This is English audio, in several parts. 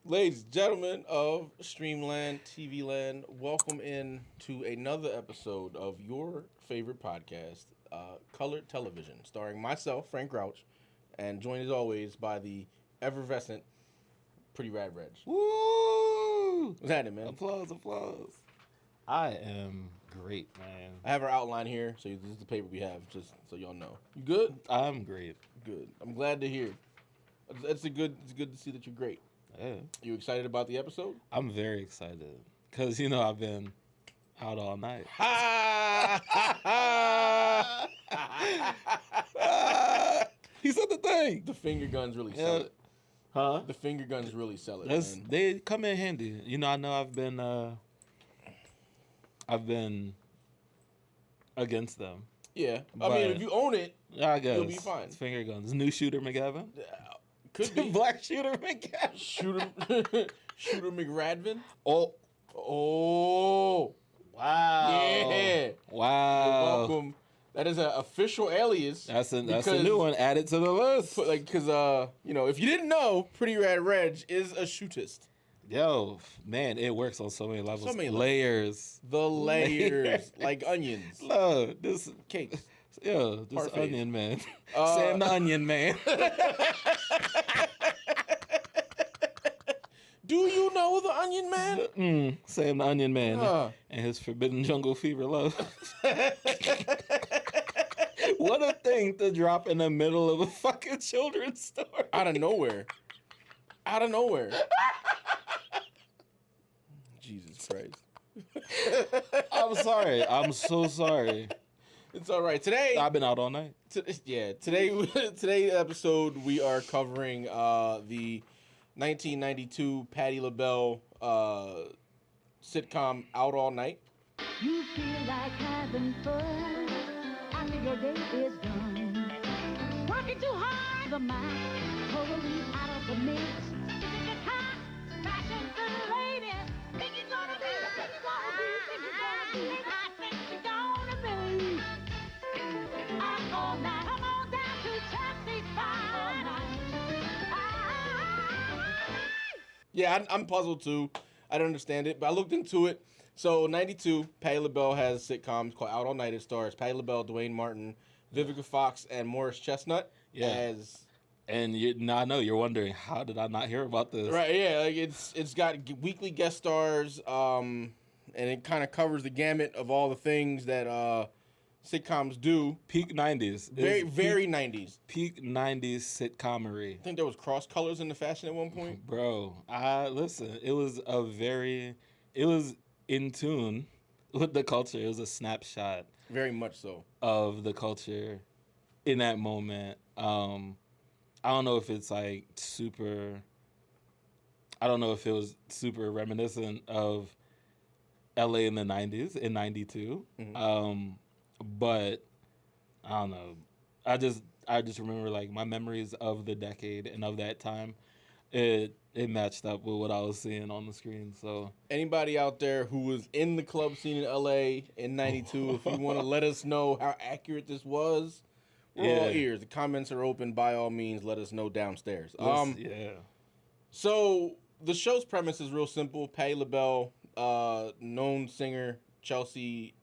Ladies and gentlemen of Streamland, TV Land, welcome in to another episode of your favorite podcast, Colored Television, starring myself, Frank Grouch, and joined as always by the effervescent Pretty Rad Reg. Woo! What's happening, man? Applause. I am great, man. I have our outline here, so this is the paper we have, just so y'all know. You good? I'm great. Good. I'm glad to hear. It's good to see that you're great. Yeah. You excited about the episode? I'm very excited because I've been out all night. He said the thing. The finger guns really sell it. Huh? The finger guns really sell it. Man. They come in handy. I know I've been against them. Yeah. I mean, if you own it, I guess you'll be fine. It's finger guns. New Shooter McGavin. Could be. Black Shooter McGavin. Shooter McRadvin. Oh. Wow. Yeah. Wow. You're welcome. That is an official alias. That's a new one added to the list. Because if you didn't know, Pretty Rad Reg is a shootist. Yo, man, it works on so many levels. So many layers. The layers, like onions. Look, this cakes. Yeah, this Parfaits. Onion Man. Sam the Onion Man. Do you know the Onion Man? Sam the Onion Man and his Forbidden Jungle Fever love. What a thing to drop in the middle of a fucking children's story. Out of nowhere. Jesus Christ. I'm sorry. I'm so sorry. It's all right. Today, I've been out all night. Today's episode, we are covering the 1992 Patti LaBelle sitcom Out All Night. You feel like having fun after your day is done. Working too hard, the mind totally out of the mix. It's hot, smashing the ladies. Think you're gonna be, think you're gonna be, think you're gonna be. I think you're gonna be. Out all night, come on down to Chelsea's fire. Yeah, I'm puzzled too. I don't understand it, but I looked into it. So, 92, Patti LaBelle has sitcoms called Out All Night. It stars Patti LaBelle, Dwayne Martin, Vivica Fox, and Morris Chestnut. Yeah. And I know you're wondering, how did I not hear about this? Right, yeah. Like it's got weekly guest stars, and it kind of covers the gamut of all the things that sitcoms do. Peak 90s. Very 90s. Peak 90s sitcomery. I think there was cross colors in the fashion at one point. Bro, listen, it was in tune with the culture. It was a snapshot. Very much so. Of the culture in that moment. I don't know if it's like super, I don't know if it was super reminiscent of LA in the 90s, in 92. Mm-hmm. But I don't know. I just remember like my memories of the decade and of that time. It matched up with what I was seeing on the screen. So anybody out there who was in the club scene in LA in 92, if you want to let us know how accurate this was, we're all ears. The comments are open. By all means, let us know downstairs. Yeah. So the show's premise is real simple. Patti LaBelle, known singer Chelsea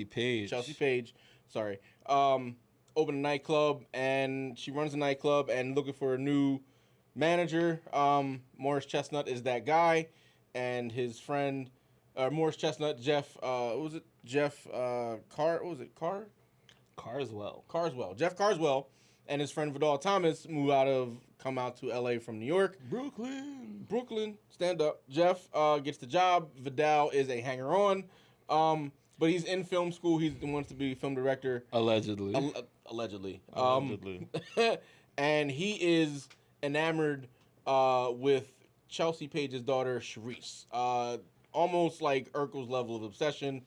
Page, sorry, opened a nightclub, and she runs a nightclub and looking for a new manager. Morris Chestnut is that guy, and his friend, Morris Chestnut, Jeff Carswell, and his friend Vidal Thomas come out to LA from New York. Brooklyn, stand up. Jeff gets the job. Vidal is a hanger-on. But he's in film school. He wants to be a film director. Allegedly. And he is enamored with Chelsea Page's daughter, Charisse. Almost like Urkel's level of obsession.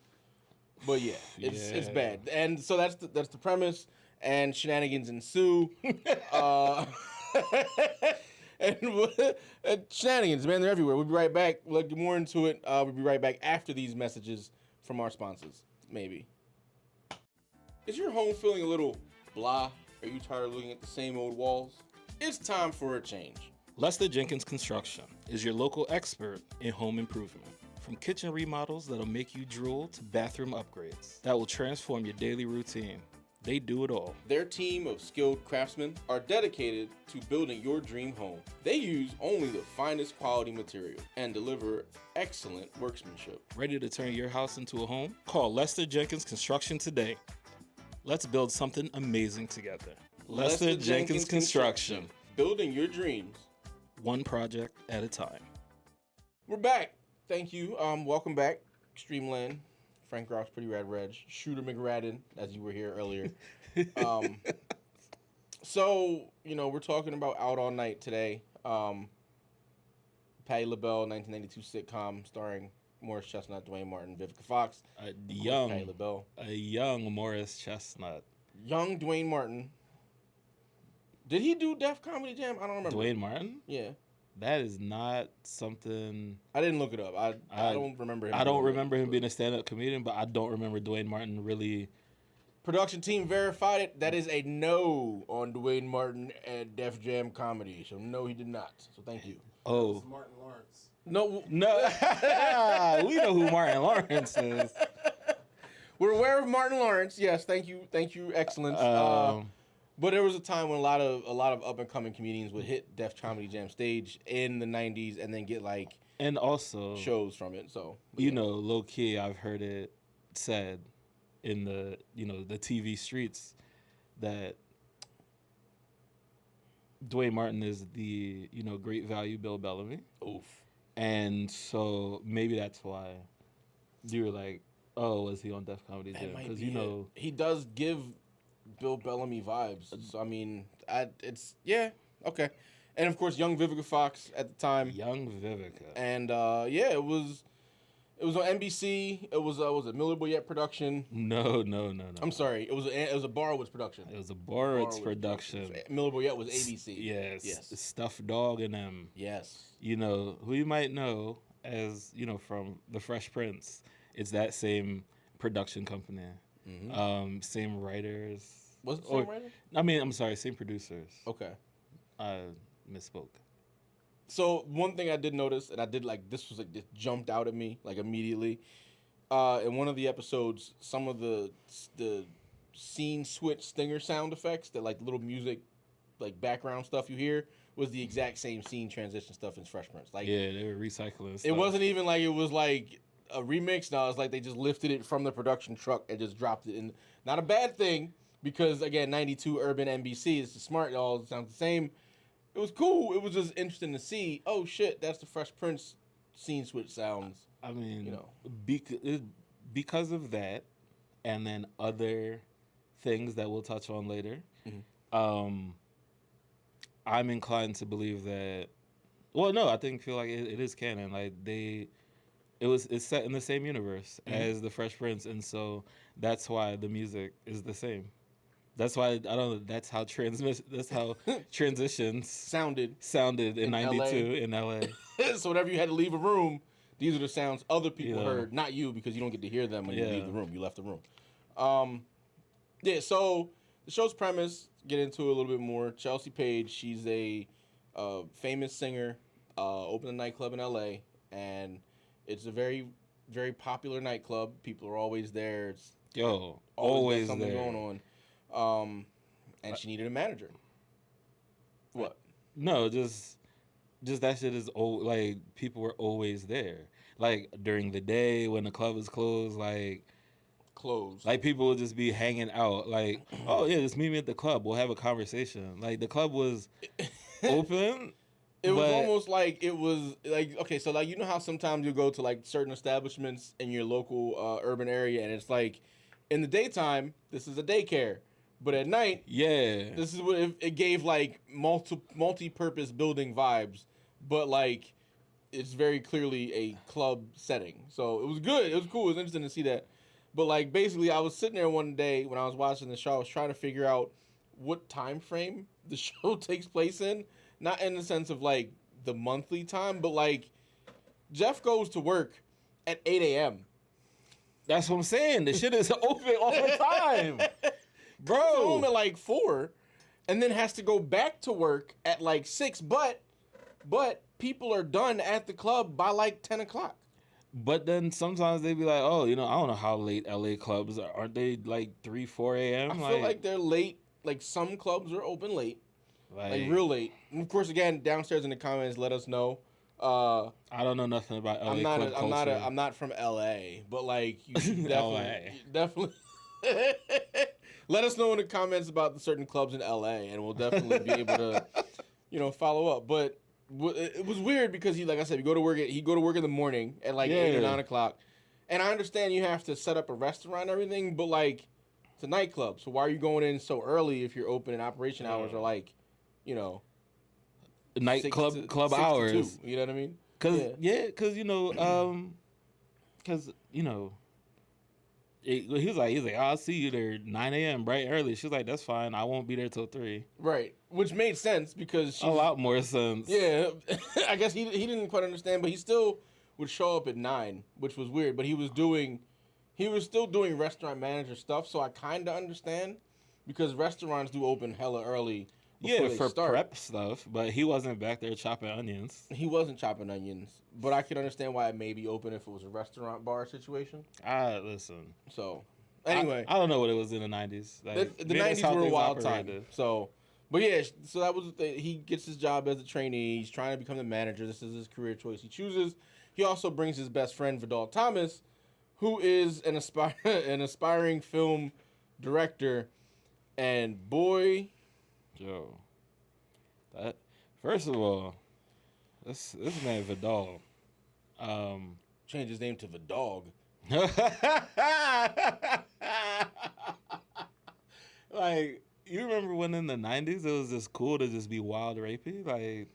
But yeah, it's bad. And so that's the premise. And shenanigans ensue. And shenanigans, man, they're everywhere. We'll be right back. We'll get more into it. We'll be right back after these messages from our sponsors, maybe. Is your home feeling a little blah? Are you tired of looking at the same old walls? It's time for a change. Lester Jenkins Construction is your local expert in home improvement. From kitchen remodels that'll make you drool to bathroom upgrades that will transform your daily routine. They do it all. Their team of skilled craftsmen are dedicated to building your dream home. They use only the finest quality material and deliver excellent workmanship. Ready to turn your house into a home? Call Lester Jenkins Construction today. Let's build something amazing together. Lester Jenkins Construction. Building your dreams. One project at a time. We're back. Thank you. Welcome back. Extremeland. Frank Rock's Pretty Rad Reg. Shooter McRadden, as you were here earlier. So, we're talking about Out All Night today. Patti LaBelle, 1992 sitcom starring Morris Chestnut, Dwayne Martin, Vivica Fox. A young Morris Chestnut. Young Dwayne Martin. Did he do Def Comedy Jam? I don't remember. Dwayne Martin? Yeah. That is not something. I didn't look it up. I don't remember him. I don't remember him being a stand-up comedian, but I don't remember Dwayne Martin really. Production team verified it. That is a no on Dwayne Martin and Def Jam Comedy. So no, he did not. So thank you. Oh. It's Martin Lawrence. No. We know who Martin Lawrence is. We're aware of Martin Lawrence. Yes, thank you, excellence. But there was a time when a lot of up and coming comedians would hit Def Comedy Jam stage in the 90s and then get and also shows from it. So low key, I've heard it said in the the TV streets that Dwayne Martin is the great value Bill Bellamy. Oof. And so maybe that's why you were like, oh, was he on Def Comedy Jam? Because he does give Bill Bellamy vibes. So, I mean, okay. And of course, young Vivica Fox at the time. Young Vivica. And it was on NBC. It was a Miller Boyette production. No. I'm sorry. It was a Borowitz production. It was a Borowitz production. Miller Boyette was ABC. Yes. Stuffed Dog and them. Yes. Who you might know as from The Fresh Prince. It's that same production company. Mm-hmm. Same writers. Was it same writer? I mean, I'm sorry, same producers. Okay. I misspoke. So one thing I did notice, and I did this jumped out at me immediately. In one of the episodes, some of the scene switch stinger sound effects, that little music, background stuff you hear, was the exact same scene transition stuff in Fresh Prince. Yeah, they were recycling stuff. It wasn't even it was a remix. No, it's they just lifted it from the production truck and just dropped it in. Not a bad thing, because again, 92 urban NBC is smart. It all sounds the same. It was cool. It was just interesting to see. Oh shit, that's the Fresh Prince scene switch sounds. I mean, because of that, and then other things that we'll touch on later. Mm-hmm. I'm inclined to believe that. Well, no, I feel like it is canon. It's set in the same universe as the Fresh Prince, and so that's why the music is the same. That's why that's how transitions sounded in 92 in LA. So whenever you had to leave a room, these are the sounds other people heard, not you, because you don't get to hear them when you leave the room. You left the room. So the show's premise, get into it a little bit more. Chelsea Page, she's a famous singer, opened a nightclub in LA, and it's a very, very popular nightclub. People are always there. It's always something there. going on. And she needed a manager. What? No, just that shit is old. People were always there. During the day when the club is closed, closed. People would just be hanging out. Oh yeah, just meet me at the club. We'll have a conversation. The club was open. It was almost it was okay, so how sometimes you go to certain establishments in your local urban area, and it's in the daytime, this is a daycare, but at night, this is what it gave multi-purpose building vibes, but it's very clearly a club setting. So it was good, it was cool, it was interesting to see that. But basically, I was sitting there one day when I was watching the show, I was trying to figure out what time frame the show takes place in. Not in the sense of the monthly time, but Jeff goes to work at 8 a.m. That's what I'm saying. The shit is open all the time. Bro. Comes home at 4 and then has to go back to work at 6, but but people are done at the club by like 10 o'clock. But then sometimes they be like, oh, I don't know how late LA clubs are. Aren't they like 3, 4 a.m.? I feel like they're late. Like some clubs are open late, like real late. And of course, again, downstairs in the comments, let us know. I don't know nothing about LA club culture. I'm not from LA, but like you definitely let us know in the comments about the certain clubs in LA, and we'll definitely be able to, follow up. But it was weird because he go to work in the morning at like 8 or 9 o'clock, and I understand you have to set up a restaurant and everything, but like it's a nightclub, so why are you going in so early if you're open and operation hours are like, nightclub club hours? You know what I mean? Because he was like, I'll see you there 9 a.m. bright early. She's like, that's fine. I won't be there till 3. Right, which made sense because a lot more sense. Yeah, I guess he didn't quite understand, but he still would show up at 9, which was weird. But he was still doing restaurant manager stuff, so I kind of understand because restaurants do open hella early. Yeah, for prep stuff, but he wasn't back there chopping onions. He wasn't chopping onions, but I could understand why it may be open if it was a restaurant bar situation. Listen. So, anyway. I don't know what it was in the 90s. Like, the 90s were a wild time. So, but yeah, so that was the thing. He gets his job as a trainee. He's trying to become the manager. This is his career choice he chooses. He also brings his best friend, Vidal Thomas, who is an aspiring film director. And boy... Yo, first of all, this man Vidal, changed his name to Vidog. Like, you remember when in the 90s it was just cool to just be wild rapey? Like,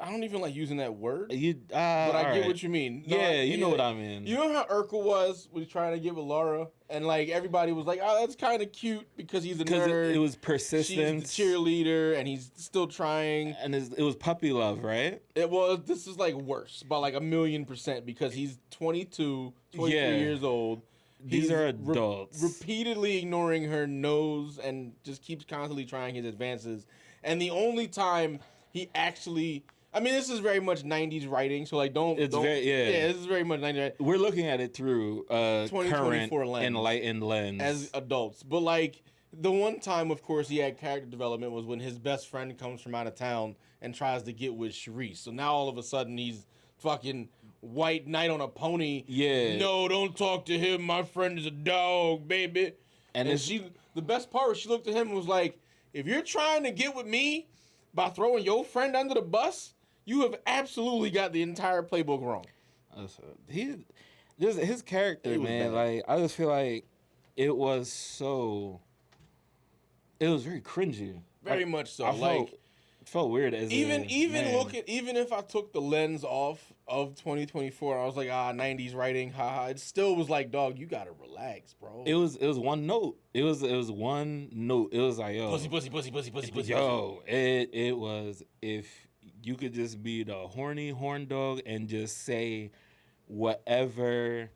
I don't even like using that word. But I get what you mean. No, you know what I mean. You know how Urkel was trying to get with Laura, and like everybody was like, "Oh, that's kind of cute because he's a nerd." It was persistent. She's the cheerleader, and he's still trying. And it was puppy love, right? It was. This is like worse by like 1,000,000% because he's 22, 23 years old. These are adults. Repeatedly ignoring her nose and just keeps constantly trying his advances. And the only time he actually... I mean, this is very much 90s writing, so like this is very much 90s writing. We're looking at it through 2024 current enlightened lens. As adults. But like, the one time, of course, he had character development was when his best friend comes from out of town and tries to get with Sharice. So now all of a sudden he's fucking white knight on a pony. Yeah. No, don't talk to him. My friend is a dog, baby. And the best part was she looked at him and was like, if you're trying to get with me by throwing your friend under the bus, you have absolutely got the entire playbook wrong. His character, man, like, I just feel like it was very cringy. Very much so. It felt weird as even if I took the lens off of 2024, I was like, 90s writing, haha. It still was like, dog, you gotta relax, bro. It was one note. It was one note. It was like, yo, pussy. Yo, it was, if you could just be the horny horn dog and just say whatever.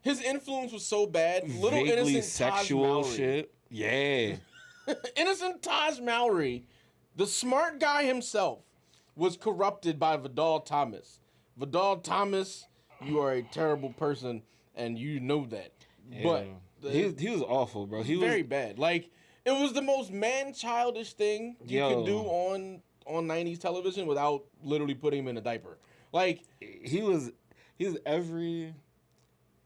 His influence was so bad. Little innocent sexual Taj shit. Yeah. Innocent Taj Mowry, the smart guy himself, was corrupted by Vidal Thomas. Vidal Thomas, you are a terrible person, and you know that. Yeah. But he was awful, bro. He was very bad. Like, it was the most man-childish thing you could do on 90s television without literally putting him in a diaper. Like, he was every...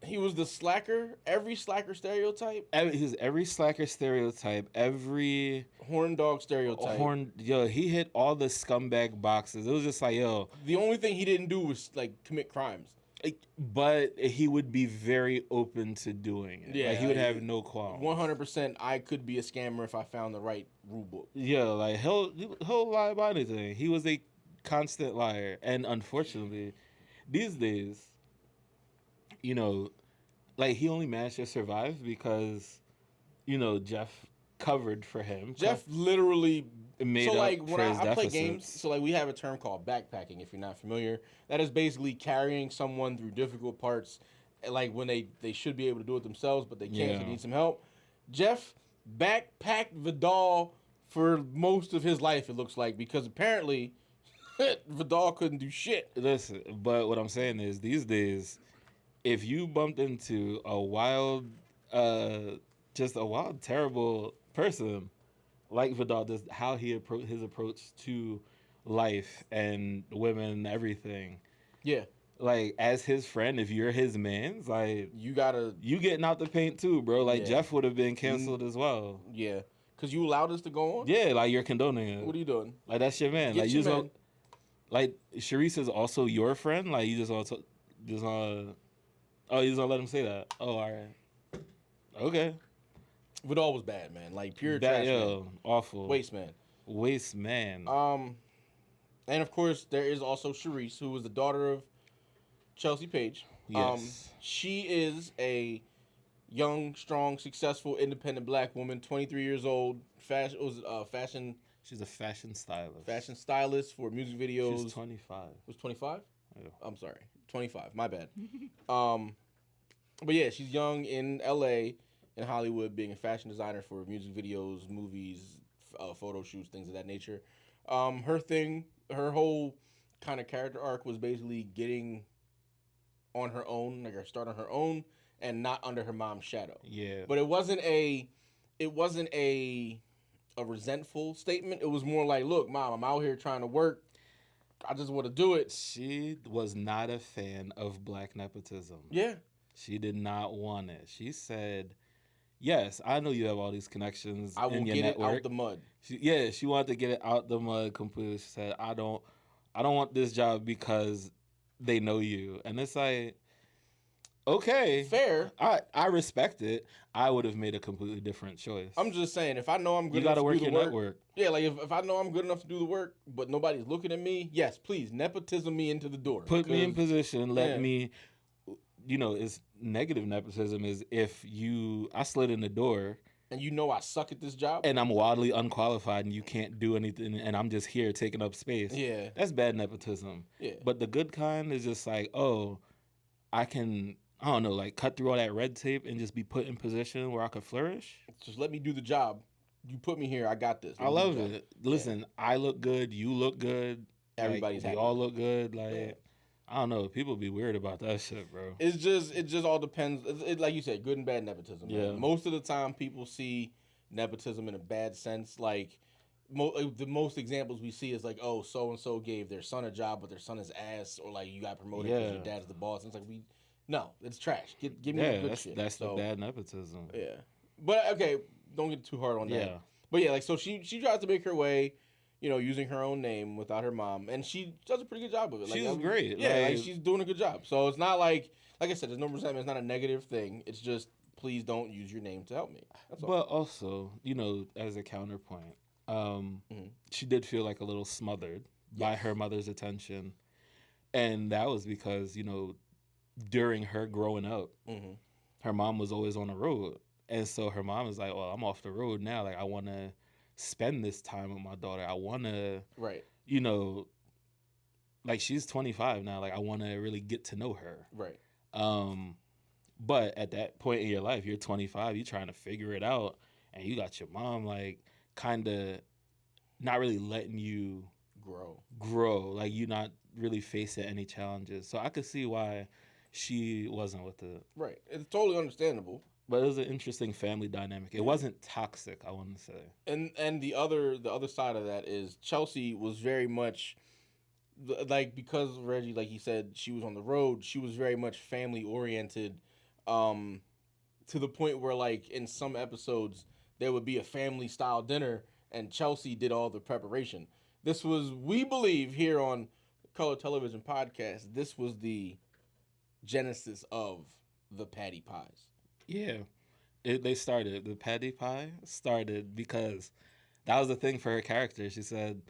He was the slacker, every slacker stereotype. He was every slacker stereotype, every... horn dog stereotype. He hit all the scumbag boxes. It was just like, yo... The only thing he didn't do was, like, commit crimes. But he would be very open to doing it. Yeah, like, he would have no qualms. 100%, I could be a scammer if I found the right rule book. Yeah, like, he'll lie about anything. He was a constant liar. And unfortunately, these days... like, he only managed to survive because, Jeff covered for him. Jeff literally made up like, for when his I play deficits. games, so like we have a term called backpacking, if you're not familiar. That is basically carrying someone through difficult parts, like when they should be able to do it themselves, but they can't, so they need some help. Jeff backpacked Vidal for most of his life, it looks like, because apparently Vidal couldn't do shit. Listen, but what I'm saying is these days, if you bumped into a wild, just a wild, terrible person like Vidal, just how he his approach to life and women and everything. Yeah. Like, as his friend, if you're his man, like, you getting out the paint too, bro. Like, Jeff would have been canceled as well. Yeah. Because you allowed us to go on? Yeah, like, you're condoning it. What are you doing? Like, that's your man. Get like, your you man. just like, Sharice is also your friend? Like, you just want to, oh, you just want to let him say that? Oh, all right. Okay. Vidal was bad, man. Like, pure trash, man. Awful. Waste man. And, of course, there is also Sharice, who was the daughter of Chelsea Page. Yes. She is a young, strong, successful, independent black woman, 23 years old, fashion. She's a fashion stylist. Fashion stylist for music videos. She's 25. Was 25? Yeah. I'm sorry, 25. My bad. But yeah, she's young in L.A. in Hollywood, being a fashion designer for music videos, movies, photo shoots, things of that nature. Her whole kind of character arc was basically getting on her own, like her start on her own, and not under her mom's shadow. Yeah. But it wasn't a resentful statement. It was more like, look, Mom, I'm out here trying to work. I just want to do it. She was not a fan of black nepotism. Yeah. She did not want it. She said, yes, I know you have all these connections I will in your get network. it out the mud. She wanted to get it out the mud completely. She said, I don't want this job because they know you. And it's like, okay. Fair. I respect it. I would have made a completely different choice. I'm just saying, if I know I'm good enough to work do the your work, network. Yeah, like if I know I'm good enough to do the work, but nobody's looking at me, yes, please, nepotism me into the door. Put me in position, let me, it's negative nepotism is if I slid in the door. And you know I suck at this job. And I'm wildly unqualified and you can't do anything and I'm just here taking up space. Yeah. That's bad nepotism. Yeah. But the good kind is just like, oh, I can, I don't know, like cut through all that red tape and just be put in position where I could flourish. Just let me do the job. You put me here, I got this. I love it. Listen, I look good, you look good. Everybody's happy. We all look good. Like, I don't know. People be weird about that shit, bro. It just all depends. Like you said, good and bad nepotism. Yeah. Man. Most of the time, people see nepotism in a bad sense. Like, the most examples we see is like, oh, so and so gave their son a job, but their son is ass, or like you got promoted because your dad's the boss. And it's like no, it's trash. Give me the good shit. That's the bad nepotism. Yeah, but okay, don't get too hard on that. Yeah. But yeah, like so she tries to make her way. Using her own name without her mom, and she does a pretty good job of it. Like, She's great. Yeah, like she's doing a good job. So it's not like I said, there's no resentment. It's not a negative thing. It's just please don't use your name to help me. That's all. But also, as a counterpoint, she did feel like a little smothered by her mother's attention, and that was because during her growing up, her mom was always on the road, and so her mom was like, "Well, I'm off the road now. Like I want to spend this time with my daughter. I want to, like she's 25 now. Like I want to really get to know her. Right. But at that point in your life, you're 25, you're trying to figure it out, and you got your mom like kind of not really letting you grow. Like you're not really facing any challenges. So I could see why she wasn't with it. Right. It's totally understandable. But it was an interesting family dynamic. It wasn't toxic, I want to say. And the other side of that is Chelsea was very much like, because Reggie, like he said, she was on the road. She was very much family oriented, to the point where like in some episodes there would be a family style dinner and Chelsea did all the preparation. This was, we believe here on Color Television Podcast, this was the genesis of the Patti pies. Yeah, the Patti pie started because that was the thing for her character. She said,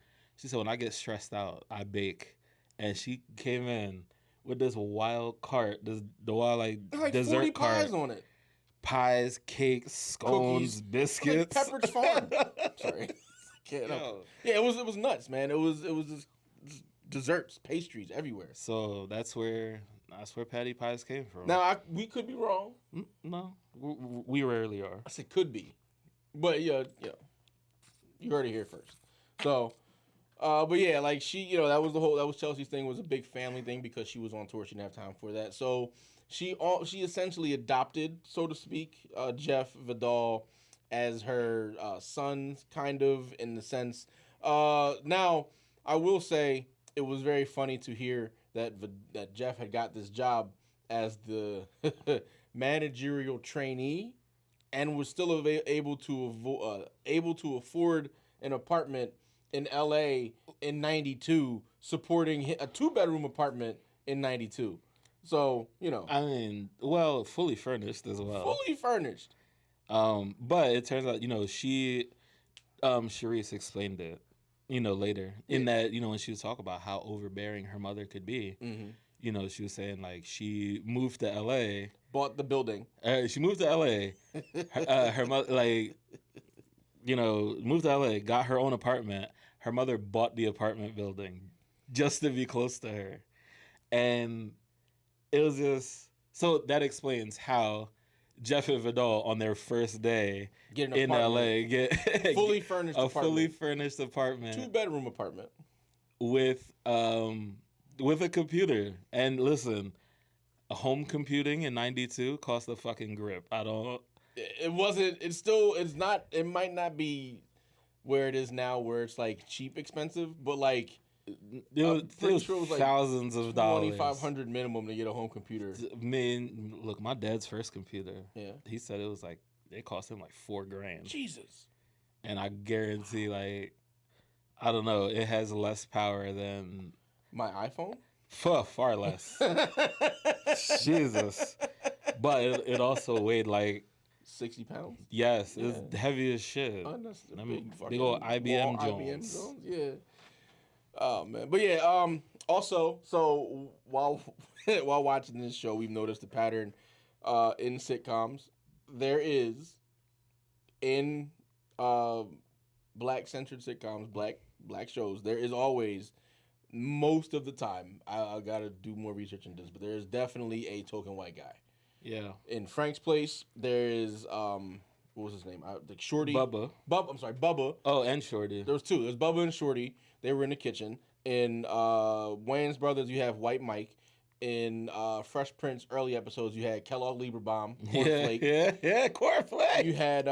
when I get stressed out, I bake. And she came in with this wild cart, the wild like dessert 40 cart. pies on it. Pies, cakes, scones, cookies, biscuits. like Pepperidge Farm. Sorry. Yeah, it was nuts, man. It was just desserts, pastries everywhere. So that's where Patti pies came from. Now we could be wrong. No, we rarely are. I said could be, but yeah, you heard it here first. So, But yeah, like that was Chelsea's thing, was a big family thing because she was on tour. She didn't have time for that. So she essentially adopted, so to speak, Jeff Vidal as her son, kind of, in the sense. Now, I will say it was very funny to hear that Jeff had got this job as the managerial trainee and was still able to afford an apartment in LA in 92, supporting a 2-bedroom apartment in 92. So, I mean, well, fully furnished as well. Fully furnished. But it turns out, Charisse explained it, later in that, when she was talking about how overbearing her mother could be, she was saying like she moved to LA, bought the building. She moved to LA. Her mother, moved to LA, got her own apartment. Her mother bought the apartment building just to be close to her. And it was just, so that explains how Jeff and Vidal on their first day in LA get fully furnished a fully furnished apartment, 2-bedroom apartment with a computer. And listen, home computing in 92 cost a fucking grip. It might not be where it is now, where it's like cheap expensive, but like it was like thousands of dollars, $2,500 minimum to get a home computer. I mean, look, my dad's first computer. Yeah, he said it was like it cost him like $4,000. Jesus. And I guarantee, like, I don't know, it has less power than my iPhone. Far less. Jesus. But it also weighed like 60 pounds. Yes, yeah. It's heavy as shit. Oh, that's big old IBM Jones. Yeah. Oh man, but yeah. Also, so while watching this show, we've noticed a pattern in sitcoms. There is in black-centered sitcoms, black shows. There is always, most of the time, I gotta do more research into this, but there is definitely a token white guy. Yeah. In Frank's Place, there is what was his name? Shorty. Bubba. I'm sorry, Bubba. Oh, and Shorty. There was two. There's Bubba and Shorty. They were in the kitchen. In Wayans Brothers, you have White Mike. In Fresh Prince early episodes, you had Kellogg Lieberbaum, Cornflake. Yeah, Cornflake. You had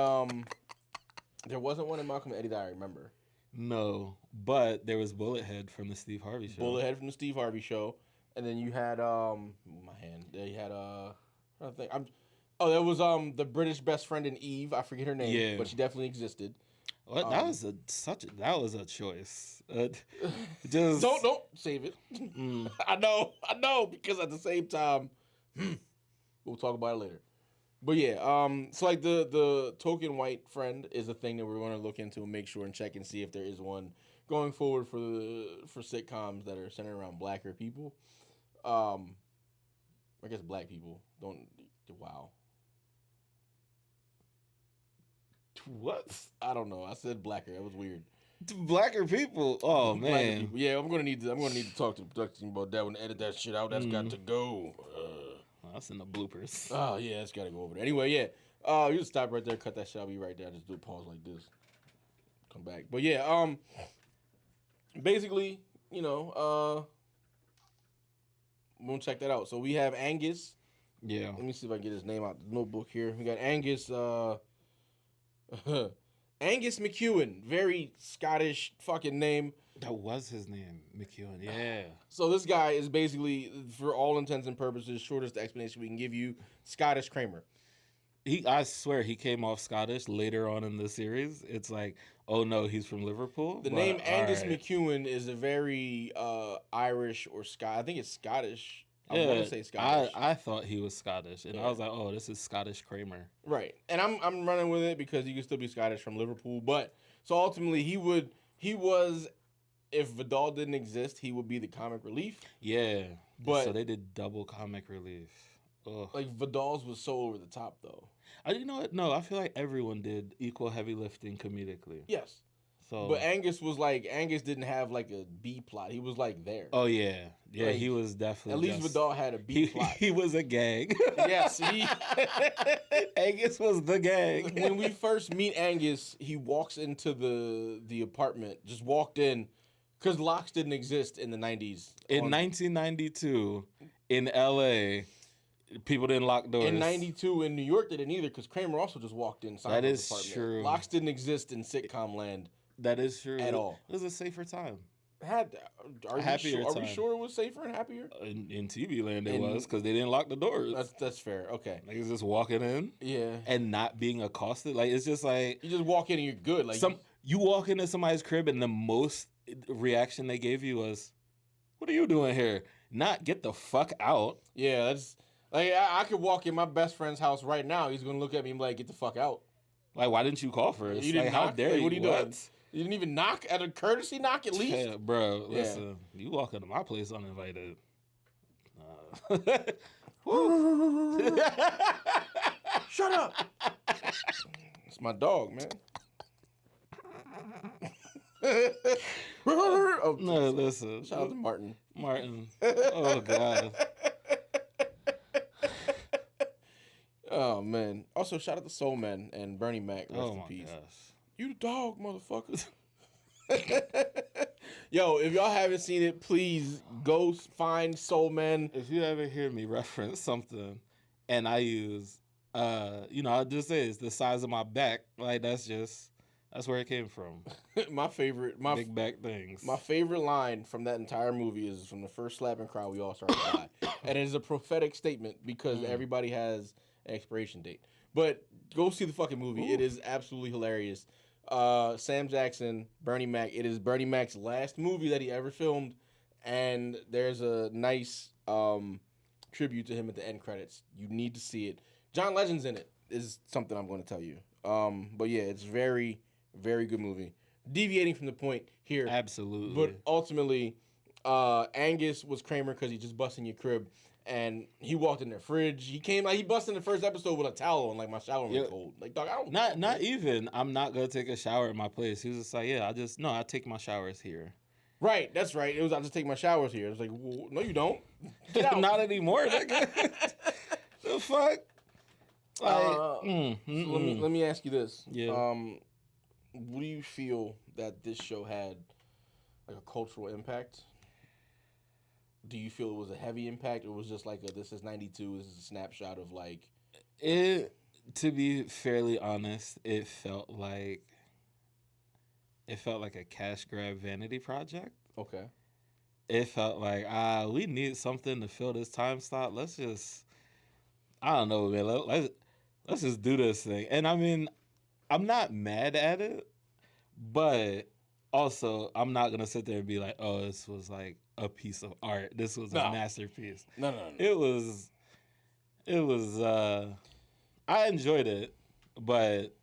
there wasn't one in Malcolm and Eddie that I remember. No, but there was Bullethead from the Steve Harvey Show. Bullethead from the Steve Harvey Show, and then you had my hand. They had I think there was the British best friend in Eve. I forget her name, but she definitely existed. Well, that was a choice. Just don't save it. I know, because at the same time, we'll talk about it later. But yeah, so like the token white friend is a thing that we're going to look into and make sure and check and see if there is one going forward for sitcoms that are centered around blacker people. I guess black people don't. Wow. What? I don't know. I said blacker. That was weird. Blacker people. Oh man. People. Yeah, I'm gonna need to talk to the production about that one. Edit that shit out. That's got to go. That's in the bloopers. Oh yeah, that's got to go over there. Anyway, yeah. You just stop right there. Cut that shit. I'll be right there. Just do a pause like this. Come back. But yeah. Basically, we'll check that out. So we have Angus. Yeah. Let me see if I can get his name out the notebook here. We got Angus. Angus McEwen, very Scottish fucking name. That was his name, McEwen. Yeah. So this guy is basically, for all intents and purposes, shortest explanation we can give you, Scottish Kramer. I swear he came off Scottish later on in the series. It's like, oh no, he's from Liverpool. The name Angus McEwen is a very Irish or I think it's Scottish. I want to say Scottish. I thought he was Scottish, and I was like, oh, this is Scottish Kramer. Right, and I'm running with it because you can still be Scottish from Liverpool. But so ultimately, he was, if Vidal didn't exist, he would be the comic relief. Yeah, but so they did double comic relief. Ugh. Like Vidal's was so over the top though. You know what? No, I feel like everyone did equal heavy lifting comedically. Yes. So, but Angus didn't have like a B plot. He was like there. Oh yeah, like, he was definitely. At least Vidal had a B plot. He was a gang. Yes, Angus was the gang. When we first meet Angus, he walks into the apartment. Just walked in, Because locks didn't exist in the 90s. In 1992, in L.A., people didn't lock doors. In 92 in New York, they didn't either because Kramer also just walked in. That is true. Locks didn't exist in sitcom land. That is true. At all. It was a safer time. Are we sure it was safer and happier? In TV land it was, because they didn't lock the doors. That's fair. Okay. Niggas just walking in. Yeah. And not being accosted. Like, it's just like... You just walk in and you're good. Like you walk into somebody's crib and the most reaction they gave you was, what are you doing here? Not get the fuck out. Yeah, that's... Like, I could walk in my best friend's house right now. He's going to look at me and be like, get the fuck out. Like, why didn't you call first? You didn't knock? How dare you? What are you doing? You didn't even knock at a courtesy knock at least? Yeah, bro, listen. You walk into my place uninvited. Shut up. It's my dog, man. Oh, no, listen. Shout out to Martin. Oh, God. Oh, man. Also, shout out to Soul Man and Bernie Mac. Rest in peace. Gosh. You the dog, motherfuckers. Yo, if y'all haven't seen it, please go find Soul Man. If you ever hear me reference something and I use, I'll just say it's the size of my back. Like, that's where it came from. My big back things. My favorite line from that entire movie is from the first slap and cry we all started to die. And it is a prophetic statement because everybody has an expiration date. But go see the fucking movie. Ooh. It is absolutely hilarious. Sam Jackson, Bernie Mac. It is Bernie Mac's last movie that he ever filmed, and there's a nice tribute to him at the end credits. You need to see it. John Legend's in it. Is something I'm going to tell you. But yeah, it's very, very good movie. Deviating from the point here, absolutely. But ultimately, Angus was Kramer because he just busted in your crib. And he walked in their fridge. He busted in the first episode with a towel on, like my shower was cold. Like, dog, I don't. Not even. I'm not gonna take a shower at my place. He was just like, I take my showers here. Right, that's right. It was I just take my showers here. It was like, well, no, you don't. Get out. Not anymore. The fuck. Like, so let me ask you this. Yeah. What do you feel that this show had, like, a cultural impact? Do you feel it was a heavy impact, or was just like this is 92, this is a snapshot of like it? To be fairly honest, it felt like a cash grab vanity project. Okay. It felt like we need something to fill this time slot. Let's just, I don't know, man. Let's just do this thing. And I mean, I'm not mad at it, but also I'm not gonna sit there and be like, oh, this was like a piece of art. This was a masterpiece. No. It was I enjoyed it, but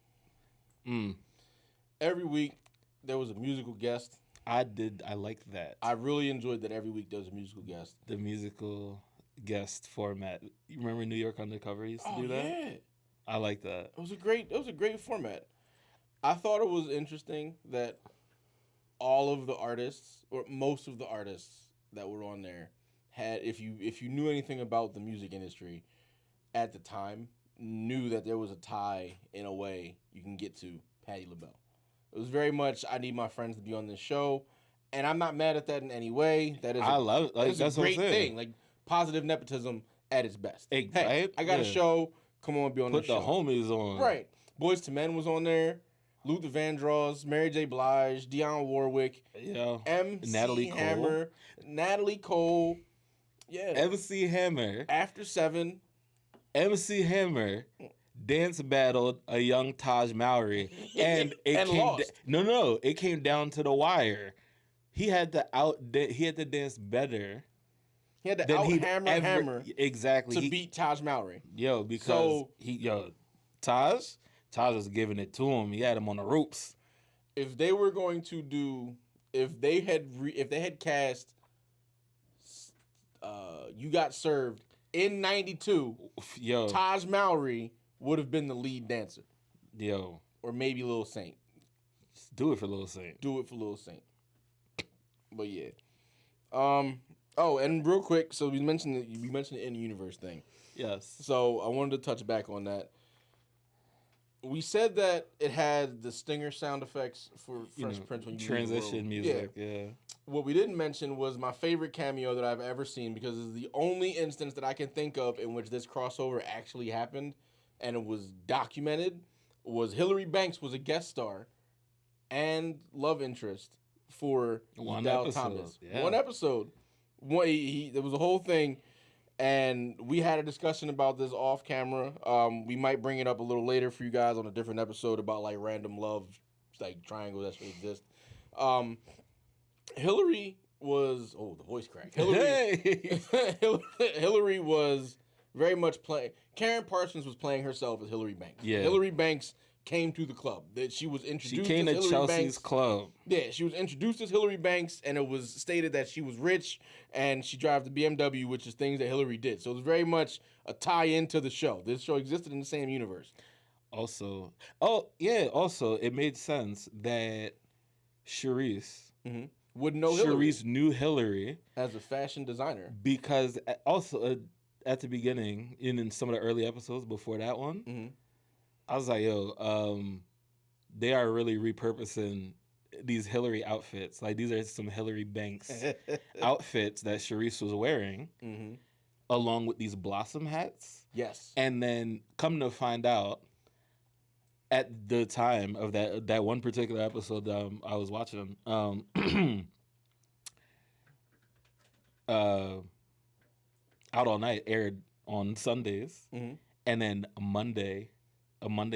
every week there was a musical guest. I liked that. I really enjoyed that every week there was a musical guest. The musical guest format. You remember New York Undercover used to do that? Yeah. I like that. It was a great format. I thought it was interesting that all of the artists, or most of the artists that were on there, had, if you knew anything about the music industry at the time, knew that there was a tie in a way you can get to Patti LaBelle. It was very much, I need my friends to be on this show, and I'm not mad at that in any way. I love it. Like, that's a great what I'm saying. thing. Like, positive nepotism at its best. Hey, right? I got a show. Come on, be on this show. Put the homies on. Right. Boys to Men was on there. Luther Vandross, Mary J. Blige, Dionne Warwick, Natalie Hammer, Natalie Cole, MC Hammer. After 7, MC Hammer dance battled a young Taj Mowry, and it came down to the wire. He had to dance better. He had to hammer exactly to beat Taj Mowry. Taj was giving it to him. He had him on the ropes. If they were going to do, if they had cast, You Got Served in '92, Taj Mowry would have been the lead dancer. Or maybe Lil Saint. Just do it for Lil Saint. But yeah. Oh, and real quick, so we mentioned the in-universe thing. Yes. So I wanted to touch back on that. We said that it had the stinger sound effects for Fresh Prince when you transition music. Yeah. what we didn't mention was my favorite cameo that I've ever seen, because it's the only instance that I can think of in which this crossover actually happened and it was documented, was Hillary Banks was a guest star and love interest for Dow Thomas. Yeah. One episode. There was a whole thing, and we had a discussion about this off camera. We might bring it up a little later for you guys on a different episode about like random love, like triangles that should exist. Hillary was the voice crack. Hillary was very much playing. Karen Parsons was playing herself as Hillary Banks. Yeah. Hillary Banks came to the club. That she was introduced. She came as to Hillary Chelsea's Banks. club. Yeah, she was introduced as Hillary Banks, and it was stated that she was rich and she drives the BMW, which is things that Hillary did. So it was very much a tie-in to the show. This show existed in the same universe. Also, it made sense that Charisse Would know Hillary Charisse knew Hillary as a fashion designer, because also at the beginning, in some of the early episodes before that one, I was like, they are really repurposing these Hillary outfits. Like, these are some Hillary Banks outfits that Charisse was wearing, along with these blossom hats. Yes. And then come to find out, at the time of that one particular episode that I was watching, Out All Night aired on Sundays, and then a Monday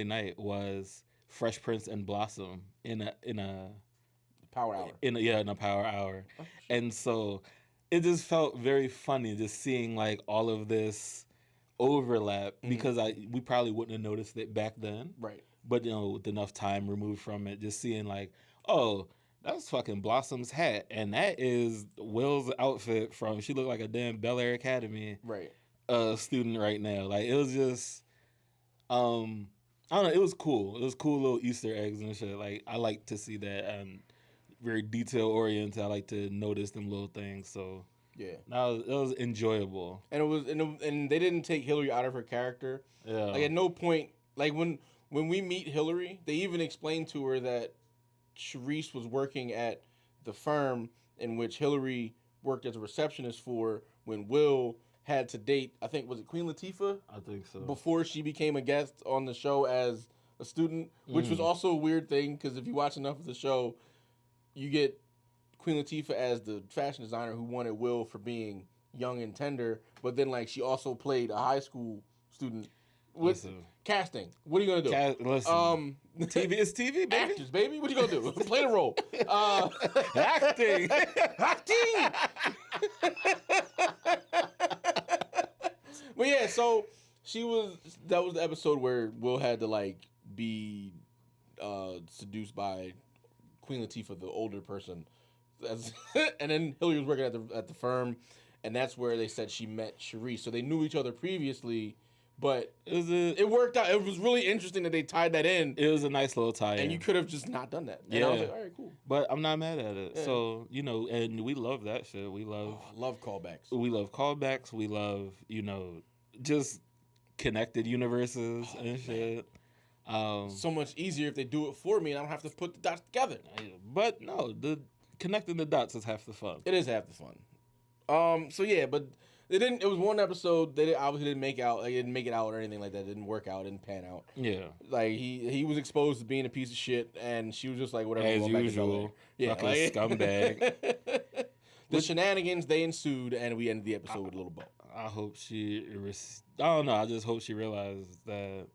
night was Fresh Prince and Blossom in a power hour. In a power hour. Oh, and so it just felt very funny just seeing like all of this overlap, because we probably wouldn't have noticed it back then. Right. But with enough time removed from it, just seeing like, oh, that's fucking Blossom's hat, and that is Will's outfit from. She looked like a damn Bel Air Academy student right now. Like, it was just, I don't know. It was cool. It was cool little Easter eggs and shit. Like, I like to see that. Very detail oriented. I like to notice them little things. So yeah, it was enjoyable. And they didn't take Hillary out of her character. Yeah. Like, at no point, like when we meet Hillary, they even explained to her that Charisse was working at the firm in which Hillary worked as a receptionist for when Will had to date, I think, was it Queen Latifah? I think so. Before she became a guest on the show as a student, which was also a weird thing, because if you watch enough of the show, you get Queen Latifah as the fashion designer who wanted Will for being young and tender, but then like she also played a high school student. With casting, what are you gonna do? TV is TV, baby. Actors, baby. What you gonna do? Play the role. Acting. But yeah, so that was the episode where Will had to like be seduced by Queen Latifah, the older person, and then Hillary was working at the firm, and that's where they said she met Charisse. So they knew each other previously. But it worked out. It was really interesting that they tied that in. It was a nice little tie-in. And you could have just not done that. And I was like, all right, cool. But I'm not mad at it. Yeah. So, and we love that shit. We love callbacks. We love callbacks. We love, just connected universes and shit. So much easier if they do it for me and I don't have to put the dots together. But no, connecting the dots is half the fun. It is half the fun. So yeah, but it was one episode. They obviously didn't make out. Like, didn't make it out or anything like that. It didn't work out. It didn't pan out. Yeah. Like he was exposed to being a piece of shit, and she was just like whatever. As usual. Yeah. Fucking scumbag. The shenanigans, they ensued, and we ended the episode with a little bow. I hope I don't know. I just hope she realized that,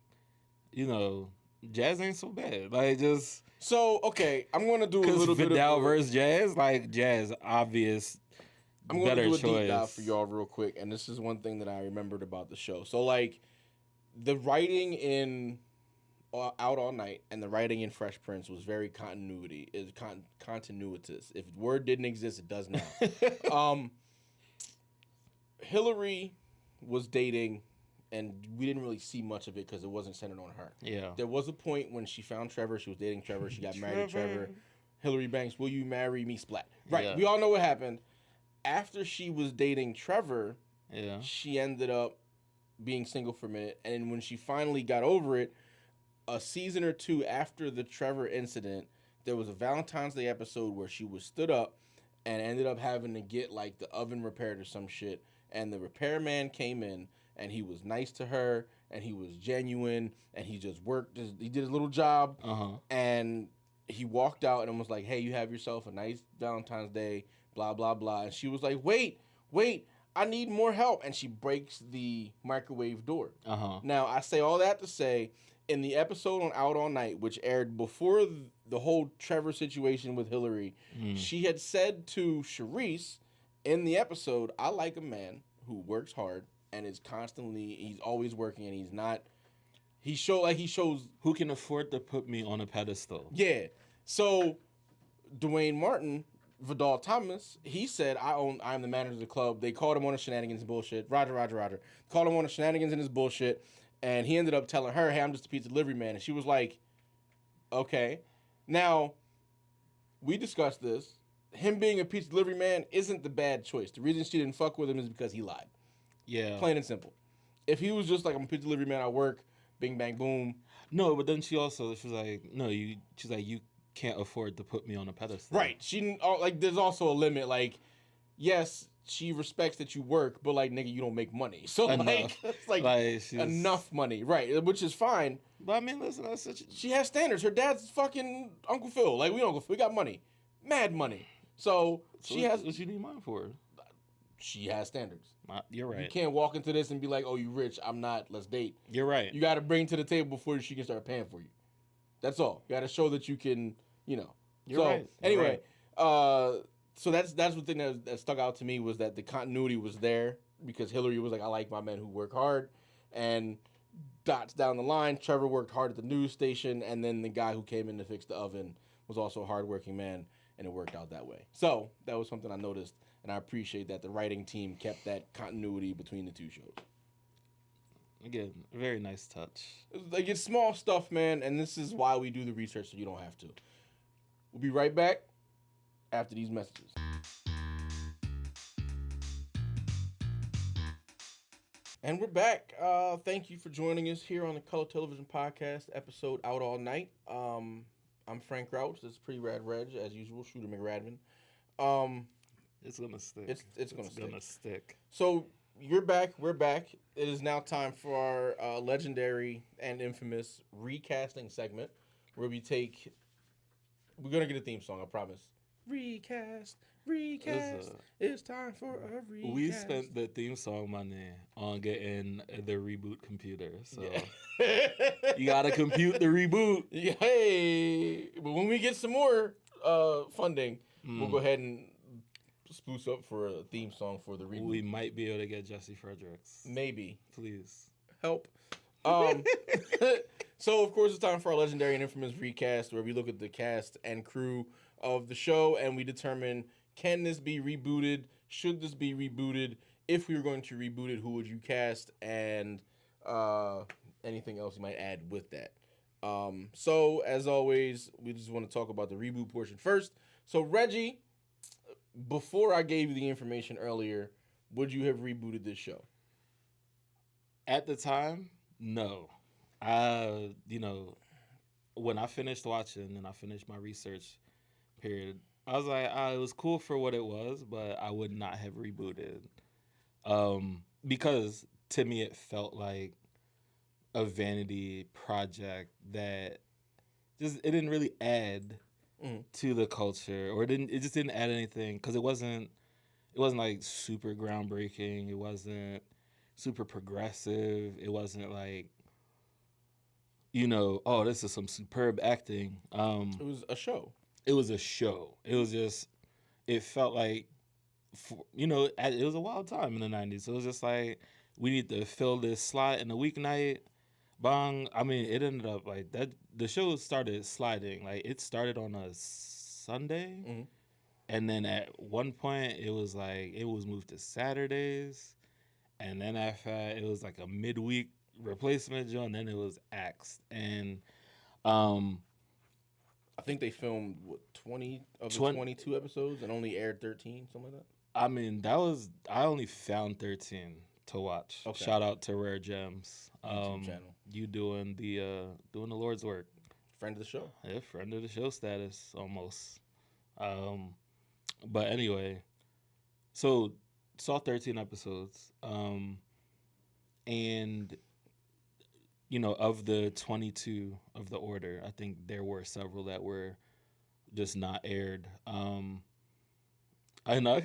Jazz ain't so bad. Like, just. So okay, I'm gonna do a little bit of Vidal versus Jazz. Like, Jazz, obvious. I'm going to do a deep dive for y'all real quick, and this is one thing that I remembered about the show. So, like, the writing in Out All Night and the writing in Fresh Prince was very continuitous. If word didn't exist, it does now. Hillary was dating, and we didn't really see much of it because it wasn't centered on her. Yeah. There was a point when she found Trevor. She was dating Trevor. She got married to Trevor. Hillary Banks, will you marry me? Splat. Right. Yeah. We all know what happened. After she was dating Trevor, she ended up being single for a minute. And when she finally got over it, a season or two after the Trevor incident, there was a Valentine's Day episode where she was stood up and ended up having to get like the oven repaired or some shit. And the repairman came in and he was nice to her and he was genuine and he just worked. He did his little job and he walked out and was like, "Hey, you have yourself a nice Valentine's Day, blah, blah, blah." And she was like, wait, I need more help. And she breaks the microwave door. Now, I say all that to say, in the episode on Out All Night, which aired before the whole Trevor situation with Hillary, she had said to Charisse in the episode, "I like a man who works hard and is constantly, he's always working and he's not, he shows who can afford to put me on a pedestal." Yeah. So Dwayne Martin, Vidal Thomas, he said, I'm the manager of the club. They called him on the shenanigans and bullshit. Roger. Called him on the shenanigans and his bullshit. And he ended up telling her, "Hey, I'm just a pizza delivery man." And she was like, "Okay." Now, we discussed this. Him being a pizza delivery man isn't the bad choice. The reason she didn't fuck with him is because he lied. Yeah. Plain and simple. If he was just like, "I'm a pizza delivery man, I work, bing, bang, boom." No, but then she was like, she's like, "You can't afford to put me on a pedestal." Right. There's also a limit. Like, yes, she respects that you work, but like, nigga, you don't make money. So Enough. it's like enough money. Right. Which is fine. But I mean, listen, She has standards. Her dad's fucking Uncle Phil. Like, we got money. Mad money. So she has. What you need mine for? She has standards. You're right. You can't walk into this and be like, "Oh, you rich. I'm not. Let's date." You're right. You got to bring to the table before she can start paying for you. That's all. You got to show that you can, You're right. Anyway, so that's the thing that stuck out to me was that the continuity was there because Hillary was like, "I like my men who work hard," and dots down the line, Trevor worked hard at the news station, and then the guy who came in to fix the oven was also a hardworking man, and it worked out that way. So that was something I noticed, and I appreciate that the writing team kept that continuity between the two shows. Again, a very nice touch. Like, it's small stuff, man, and this is why we do the research so you don't have to. We'll be right back after these messages. And we're back. Thank you for joining us here on the Color Television Podcast, episode Out All Night. I'm Frank Rauch. This is Pretty Rad Reg, as usual, Shooter McRadman. It's gonna stick. It's gonna stick. So you're back. We're back. It is now time for our legendary and infamous recasting segment, where we're gonna get a theme song. I promise. Recast. It's time for a recast. We spent the theme song money on getting the reboot computer, so you gotta compute the reboot. Yeah, hey, but when we get some more funding, we'll go ahead and spruce up for a theme song for the reboot. We might be able to get Jesse Fredericks. Maybe. Please help. So of course it's time for our legendary and infamous recast, where we look at the cast and crew of the show and we determine, can this be rebooted? Should this be rebooted? If we were going to reboot it, who would you cast? And anything else you might add with that. So as always, we just want to talk about the reboot portion first. So Reggie, before I gave you the information earlier, would you have rebooted this show? At the time, no. When I finished watching and I finished my research period, I was like, it was cool for what it was, but I would not have rebooted. Because to me, it felt like a vanity project that it didn't really add to the culture, or it just didn't add anything, because it wasn't like super groundbreaking. It wasn't super progressive. It wasn't like, this is some superb acting. It was a show. It was a show. It was just, it felt like, it was a wild time in the 90s. It was just like, we need to fill this slot in a weeknight. Bang. I mean, it ended up like that. The show started sliding. Like, it started on a Sunday. And then at one point, it was moved to Saturdays. And then after that, it was like a midweek replacement joint. And then it was axed. And I think they filmed 20 of the 22 episodes and only aired 13, something like that. I mean, I only found 13 to watch. Okay. Shout out to Rare Gems. YouTube channel. You doing the Lord's work. Friend of the show. Yeah, friend of the show status almost. But anyway, so saw 13 episodes. And of the 22 of the order, I think there were several that were just not aired. I know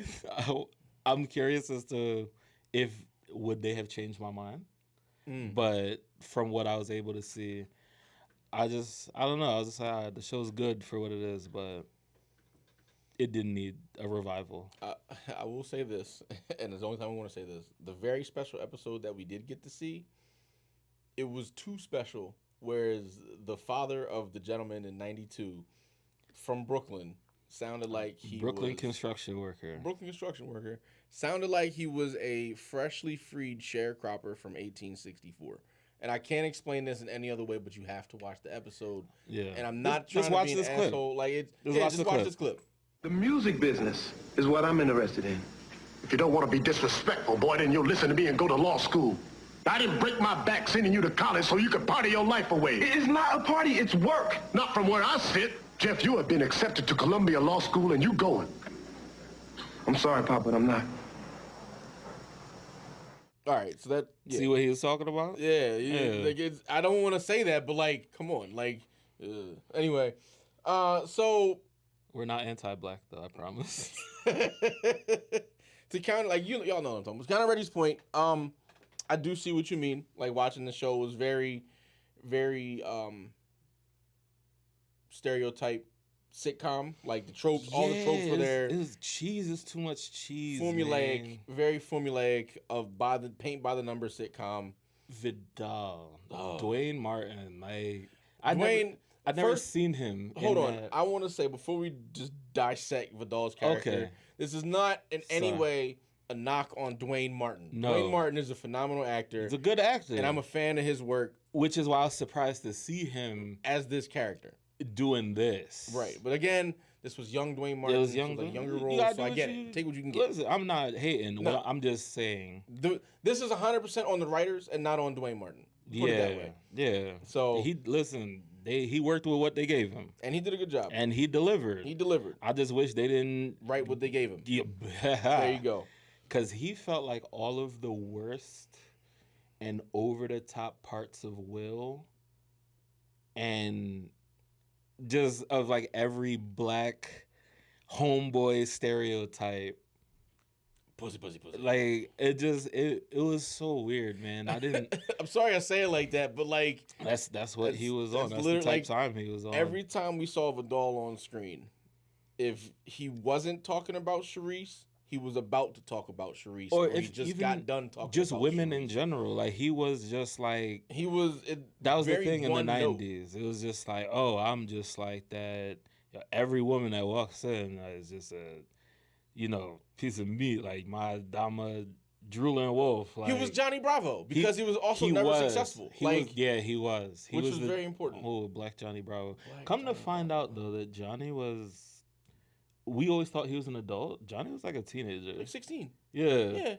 I'm curious as to if would they have changed my mind. But from what I was able to see, I don't know. I was just like, the show's good for what it is, but it didn't need a revival. I will say this, and it's the only time I want to say this. The very special episode that we did get to see, it was too special, whereas the father of the gentleman in 92 from Brooklyn sounded like he Brooklyn construction worker. Sounded like he was a freshly freed sharecropper from 1864. And I can't explain this in any other way, but you have to watch the episode. Yeah. And I'm not trying to be an asshole. Like, just watch this clip. The music business is what I'm interested in. If you don't want to be disrespectful, boy, then you'll listen to me and go to law school. I didn't break my back sending you to college so you could party your life away. It's not a party, it's work. Not from where I sit. Jeff, you have been accepted to Columbia Law School and you going. I'm sorry, Pop, but I'm not. All right, so that... Yeah. See what he was talking about? Yeah. Like I don't want to say that, but, like, come on. Like, anyway. So... We're not anti-black, though, I promise. To counter... Like, y'all know what I'm talking about. To counter Reggie's point, I do see what you mean. Like, watching the show was very, very stereotype sitcom. Like, the tropes, all the tropes were there. It was cheese. It's too much cheese. Formulaic, man. very formulaic of paint by the number sitcom. Vidal, Dwayne Martin. Like, I've never first, seen him. Hold on, I want to say before we just dissect Vidal's character, this is not in any way a knock on Dwayne Martin. No. Dwayne Martin is a phenomenal actor. He's a good actor, and I'm a fan of his work. Which is why I was surprised to see him as this character doing this. Right, but again, this was young Dwayne Martin. It was young, like younger role, so I get it. Take what you can get. Listen, I'm not hating. No. I'm just saying. This is 100% on the writers and not on Dwayne Martin. Put it that way. Yeah. So he worked with what they gave him, and he did a good job. And he delivered. I just wish they didn't write what they gave him. Yeah. There you go. Because he felt like all of the worst and over the top parts of Will, and just of like every black homeboy stereotype. Pussy. Like it was so weird, man. I didn't. I'm sorry I say it like that, but like that's what he was on. That's the type time he was on. Every time we saw Vidal on screen, if he wasn't talking about Charisse, he was about to talk about Charisse, or he just got done talking. Just about women Charisse. in general, like he was just like That was the thing in the '90s. It was just like, oh, I'm just like that. Every woman that walks in is just a, piece of meat. Like I'm a drooling wolf. Like, he was Johnny Bravo because he was also never successful. He was. He which was very important. Oh, Black Johnny Bravo. Come to find out though that Johnny was. We always thought he was an adult. Johnny was like a teenager. Like 16. Yeah.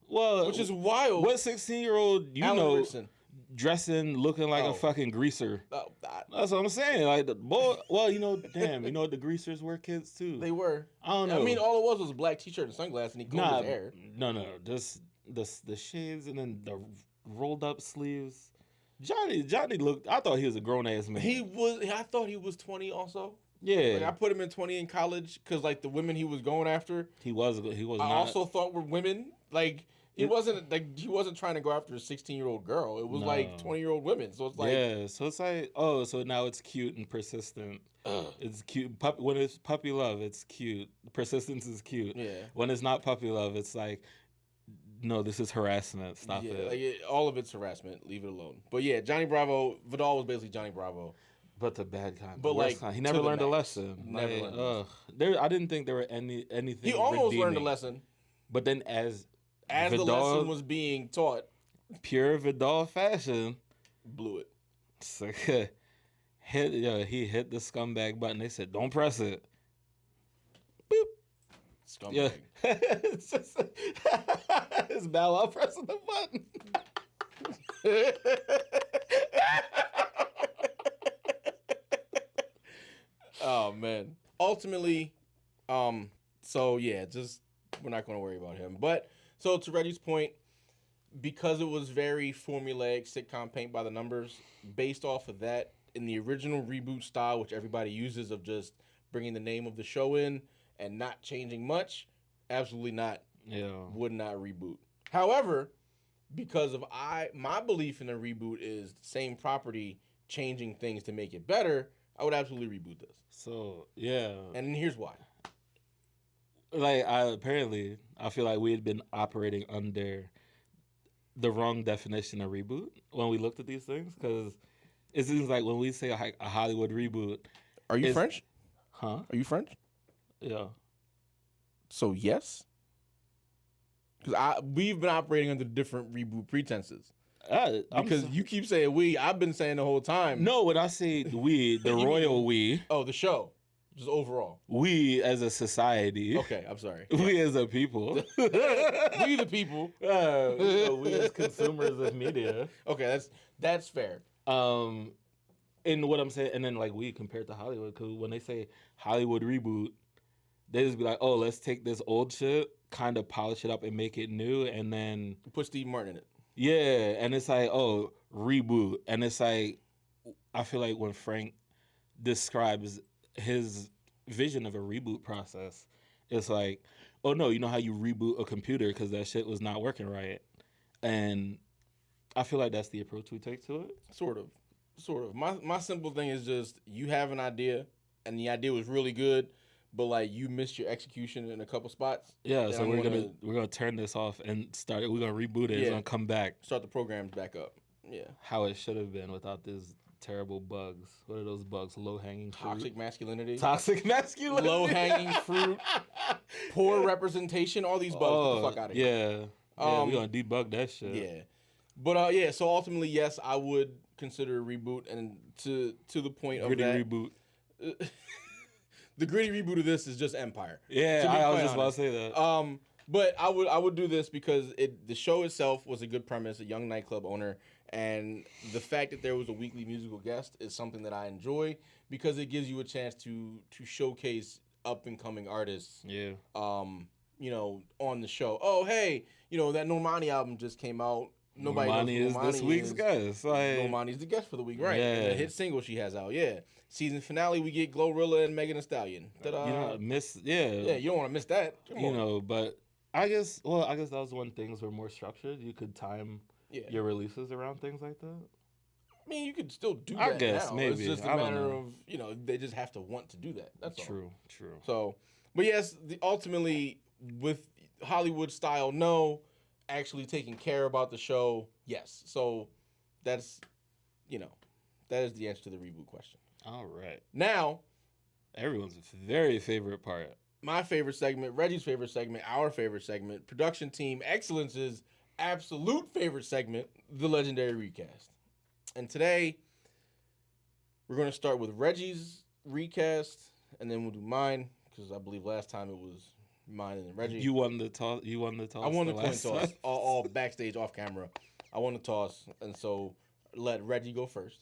Well, which is wild. What 16-year-old Richardson. Dressing, looking like a fucking greaser? That's what I'm saying. Like the boy. Well, damn. You know what the greasers were kids too. They were. I don't know. I mean, all it was a black t-shirt and sunglasses, and he combed his hair. No. Just the shades and then the rolled up sleeves. Johnny looked. I thought he was a grown ass man. He was. I thought he was 20 also. Yeah, like I put him in 20 in college because like the women he was going after, he was. I also thought were women. Like he wasn't trying to go after a 16-year-old girl. It was like 20-year-old women. So it's like So it's like so now it's cute and persistent. It's cute. When it's puppy love, it's cute. Persistence is cute. Yeah. When it's not puppy love, it's like. No, this is harassment. Stop it. Like all of it's harassment. Leave it alone. But yeah, Johnny Bravo. Vidal was basically Johnny Bravo. But the bad kind. But like kind. He never learned a lesson. Never learned a lesson. I didn't think there were anything. He almost redeeming. learned a lesson. But then as Vidal, the lesson was being taught, pure Vidal fashion, blew it. So, he hit the scumbag button. They said, "Don't press it." Boop. Scumbag. Yeah. It's Bow Wow pressing the button. Oh man. Ultimately, So yeah, just we're not going to worry about him. But so to Reggie's point, because it was very formulaic sitcom paint by the numbers, based off of that, in the original reboot style, which everybody uses of just bringing the name of the show in and not changing much, absolutely not. Yeah. Would not reboot. However, because of my belief in a reboot is the same property changing things to make it better, I would absolutely reboot this. So yeah, And here's why. like I feel like we had been operating under the wrong definition of reboot when we looked at these things, because it seems like when we say a Hollywood reboot, Are you French? huh? Are you French? Yeah. So yes. Because we've been operating under different reboot pretenses. Because you keep saying we, I've been saying the whole time. No, when I say we, the royal we. Oh, the show. Just overall. We as a society. Okay, I'm sorry. We as a people. We the people. We as consumers of media. Okay, that's fair. And what I'm saying, and then like we compared to Hollywood, because when they say Hollywood reboot, they just be like, oh, let's take this old shit, kind of polish it up and make it new, and then Put Steve Martin in it. yeah, and it's like, oh, reboot, and it's like, I feel like when Frank describes his vision of a reboot process, it's like, oh no, you know how you reboot a computer because that shit was not working right, and I feel like that's the approach we take to it. Sort of. My simple thing is just you have an idea, and the idea was really good, but like you missed your execution in a couple spots. Yeah, so we're gonna turn this off and start. We're gonna reboot it. It's gonna come back. Start the programs back up. Yeah. How it should have been without these terrible bugs. What are those bugs? Low hanging fruit. Toxic masculinity. Toxic masculinity. Low hanging fruit. Poor representation. All these bugs. Get the fuck out of here. Yeah. We're gonna debug that shit. Yeah. But yeah, so ultimately, yes, I would consider a reboot, and to the point Gritty of that reboot. The gritty reboot of this is just Empire. Yeah, I was just about to say that. But I would do this because the show itself was a good premise, a young nightclub owner, and the fact that there was a weekly musical guest is something that I enjoy because it gives you a chance to showcase up and coming artists. Yeah. You know, on the show. Oh, hey, you know that Normani album just came out. Nobody knows Normani is this week's guest. Like, Normani's the guest for the week, right? Yeah. The hit single she has out, yeah. Season finale, we get Glorilla and Megan Thee Stallion. Ta-da. You know, Yeah, you don't want to miss that. You know, but I guess that was when things were more structured. You could time your releases around things like that. I mean, you could still do that. I guess now. maybe. It's just a matter of they just have to want to do that. That's all. True. So, but yes, ultimately with Hollywood style, no. Actually taking care about the show, yes. So that's that is the answer to the reboot question. All right. Now, everyone's very favorite part. My favorite segment, Reggie's favorite segment, our favorite segment, production team excellence's absolute favorite segment, the legendary recast. And today, we're going to start with Reggie's recast, and then we'll do mine because I believe last time it was mine and then Reggie. You won the toss. I won the coin toss. all backstage, off camera. I won the toss, and so let Reggie go first.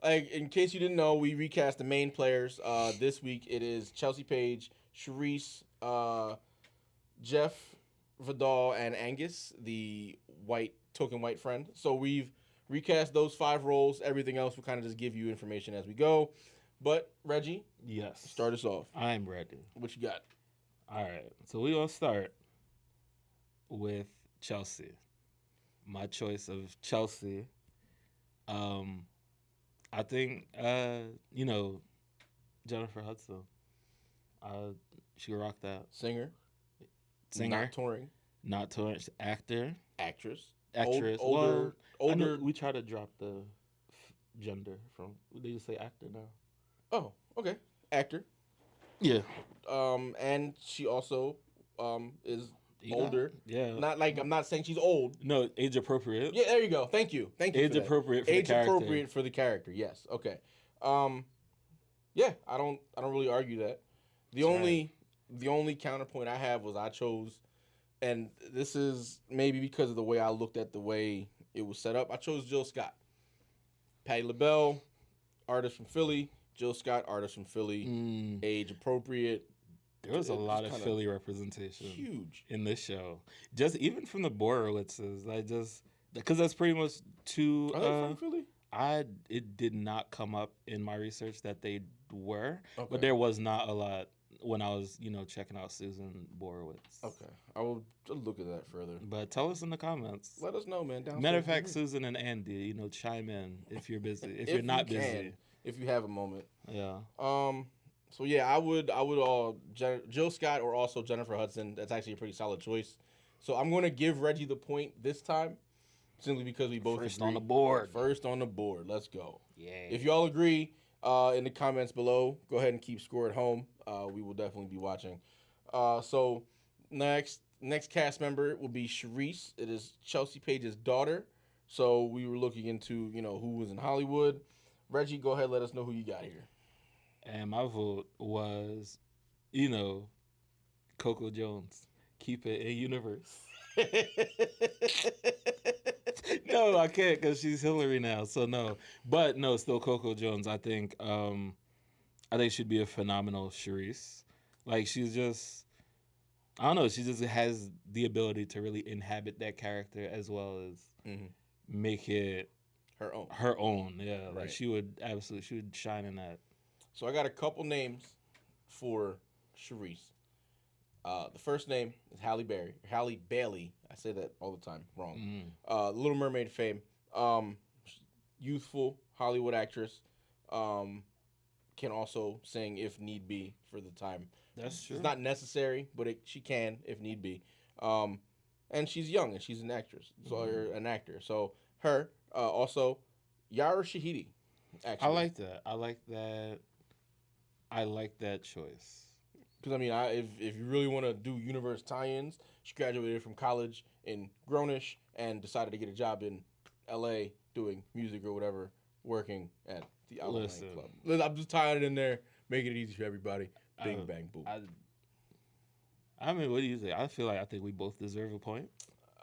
Like in case you didn't know, we recast the main players. This week it is Chelsea Page, Charisse, Jeff Vidal, and Angus, the token white friend. So we've recast those 5 roles. Everything else we'll kind of just give you information as we go. But Reggie, yes, start us off. I'm ready. What you got? All right, so we're gonna start with Chelsea. My choice of Chelsea. I think Jennifer Hudson. She rocked that. Singer. Not touring. Actor. Actress. Older. We try to drop the gender from. They just say actor now. Oh, okay. Actor. Yeah. And she also is older. Yeah. Not like I'm not saying she's old. No, age appropriate. Yeah, there you go. Thank you. Age appropriate for the character. Age appropriate for the character. Yes. Okay. Yeah, I don't really argue that. The only counterpoint I have was I chose, and this is maybe because of the way I looked at the way it was set up. I chose Jill Scott. Patti LaBelle, artist from Philly. Jill Scott, artist from Philly. Age appropriate. There was a lot of kinda Philly representation huge. in this show. Just even from the Borowitzes, because that's pretty much two. Are they from Philly? It did not come up in my research that they were, Okay. but there was not a lot when I was checking out Susan Borowitz. Okay, I will look at that further. But tell us in the comments. Let us know, man. Matter of fact, Susan and Andy, chime in if you're busy. If you're not busy, if you have a moment. Yeah. So yeah, I would Jill Scott or also Jennifer Hudson. That's actually a pretty solid choice. So I'm going to give Reggie the point this time, simply because we both First agree. on the board. First on the board. Let's go. Yeah. If y'all agree, in the comments below, go ahead and keep score at home. We will definitely be watching. So next cast member will be Charisse. It is Chelsea Paige's daughter. So we were looking into who was in Hollywood. Reggie, go ahead. Let us know who you got here. And my vote was, Coco Jones. Keep it in universe. No, I can't because she's Hillary now. So no, but no, still Coco Jones. I think she'd be a phenomenal Charisse. Like she's just, I don't know. She just has the ability to really inhabit that character as well as make it her own. Her own, yeah. Right. Like she would shine in that. So I got a couple names for Charisse. The first name is Halle Bailey. I say that all the time wrong. Little Mermaid fame. Youthful Hollywood actress. Can also sing if need be for the time. That's true. It's not necessary, but she can if need be. And she's young and she's an actress, or an actor. So her. Also, Yara Shahidi. Actually, I like that choice. Because I mean, if you really want to do universe tie-ins, she graduated from college in Grownish and decided to get a job in L.A. doing music or whatever, working at the Outlet Nightclub. I'm just tying it in there, making it easy for everybody. Bing, bang, boom. I mean, what do you think? I think we both deserve a point.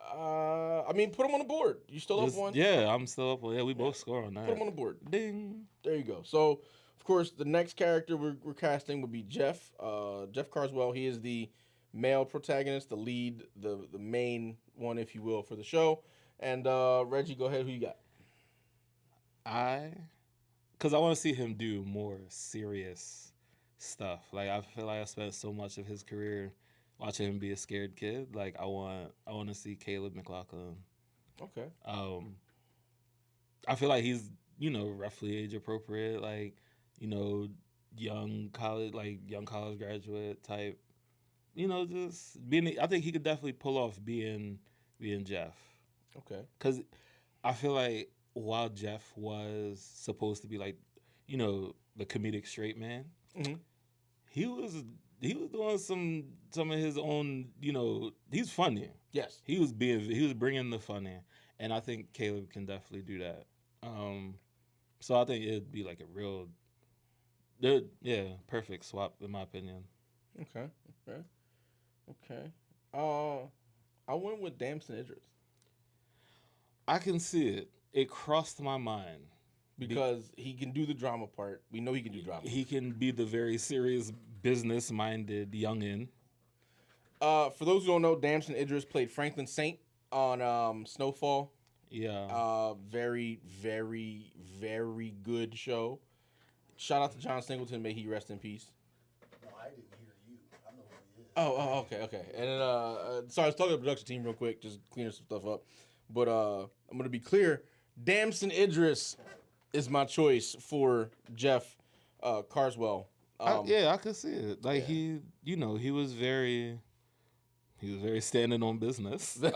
I mean, put them on the board. You still up one? Yeah, I'm still up one. Yeah, we both score on that. Put them on the board. Ding. There you go. So, of course, the next character we're casting would be Jeff. Jeff Carswell. He is the male protagonist, the lead, the main one, if you will, for the show. And Reggie, go ahead. Who you got? Because I want to see him do more serious stuff. Like I feel like I spent so much of his career watching him be a scared kid. Like I want to see Caleb McLaughlin. Okay. I feel like he's roughly age appropriate. Like young college graduate type. Just being. I think he could definitely pull off being Jeff. Okay. Because I feel like while Jeff was supposed to be like, the comedic straight man, he was doing some of his own, he's funny. Yes. He was bringing the funny, and I think Caleb can definitely do that. So I think it'd be like a real, perfect swap in my opinion. Okay. I went with Damson Idris. I can see it. It crossed my mind. Because he can do the drama part. We know he can do drama. He can be the very serious, business-minded youngin. For those who don't know, Damson Idris played Franklin Saint on Snowfall. Yeah. Very, very, very good show. Shout out to John Singleton. May he rest in peace. No, I didn't hear you. I know who he is. Okay. And then, sorry, I was talking to the production team real quick, just cleaning some stuff up. But I'm going to be clear. Damson Idris is my choice for Jeff Carswell. I could see it. Like he was very standing on business. He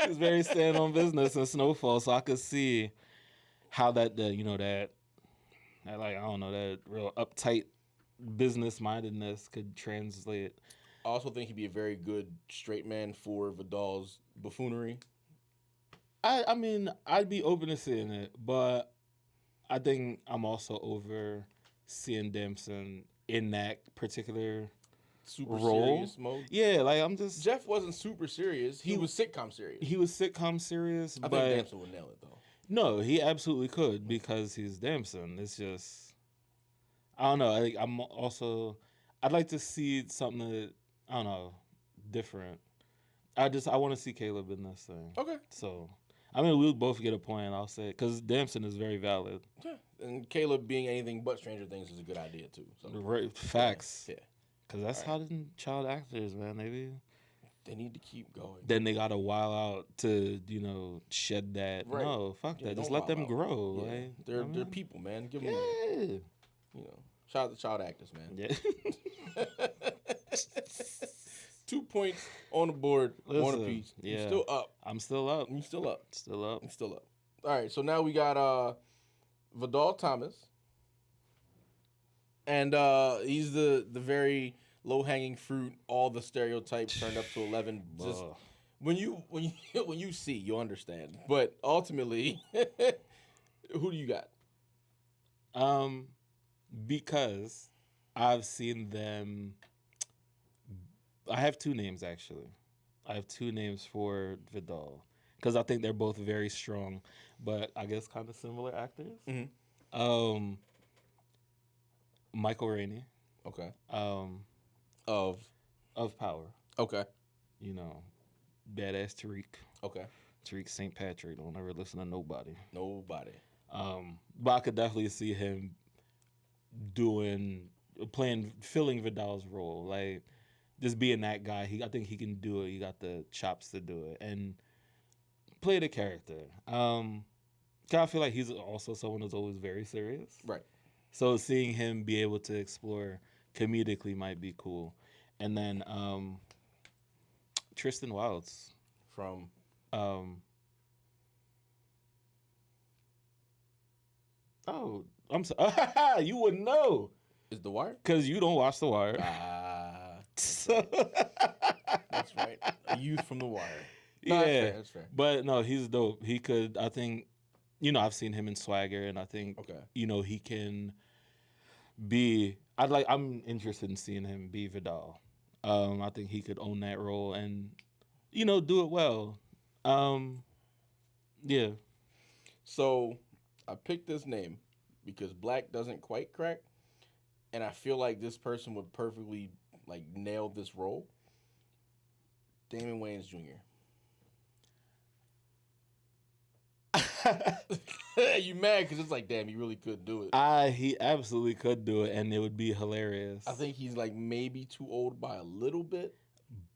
was very standing on business in Snowfall, so I could see how that real uptight business mindedness could translate. I also think he'd be a very good straight man for Vidal's buffoonery. I mean, I'd be open to seeing it, but I think I'm also over seeing Damson in that particular super role. Serious mode. Yeah, like I'm just. Jeff wasn't super serious. He was sitcom serious. He was sitcom serious, I but think Damson would nail it though. No, he absolutely could because he's Damson. It's just, I don't know. I'd like to see something that, I don't know, different. I want to see Caleb in this thing. Okay. So, I mean, we'll both get a point, I'll say, because Damson is very valid. Yeah. And Caleb being anything but Stranger Things is a good idea, too. So. Right, facts. Yeah. Because that's how the child actors, man, they need to keep going. Then they got to wild out to, shed that. Right. No, fuck Yeah, that. Just don't let them wild out. grow. Yeah. Like, They're people, man. Give them, yeah. shout out to child actors, man. Yeah. 2 points on the board, Listen, one apiece. yeah. You're still up. I'm still up. You still up. Still up. You still up. All right, so now we got Vidal Thomas. And he's the very low-hanging fruit, all the stereotypes turned up to 11. Just when you see, you'll understand. But ultimately, who do you got? Because I've seen them. I have two names, actually. I have two names for Vidal because I think they're both very strong, but I guess kind of similar actors. Mm-hmm. Michael Rainey. Okay. Of Power. Okay. Badass Tariq. Okay. Tariq St. Patrick. Don't ever listen to nobody. Nobody. But I could definitely see him filling Vidal's role, like just being that guy. I think he can do it. He got the chops to do it and play the character. I feel like he's also someone who's always very serious. Right. So seeing him be able to explore comedically might be cool. And then Tristan Wilds from oh, I'm sorry. You wouldn't know. Is The Wire? Because you don't watch The Wire. That's right. A youth from The Wire. No, Yeah. that's fair. But no, he's dope. He could, I think, I've seen him in Swagger, and I think, he can be, I'm interested in seeing him be Vidal. I think he could own that role and, do it well. Yeah. So I picked this name because black doesn't quite crack, and I feel like this person would perfectly nail this role. Damon Wayans Jr. You mad because it's like, damn, he really could do it. He absolutely could do it, and it would be hilarious. I think he's maybe too old by a little bit.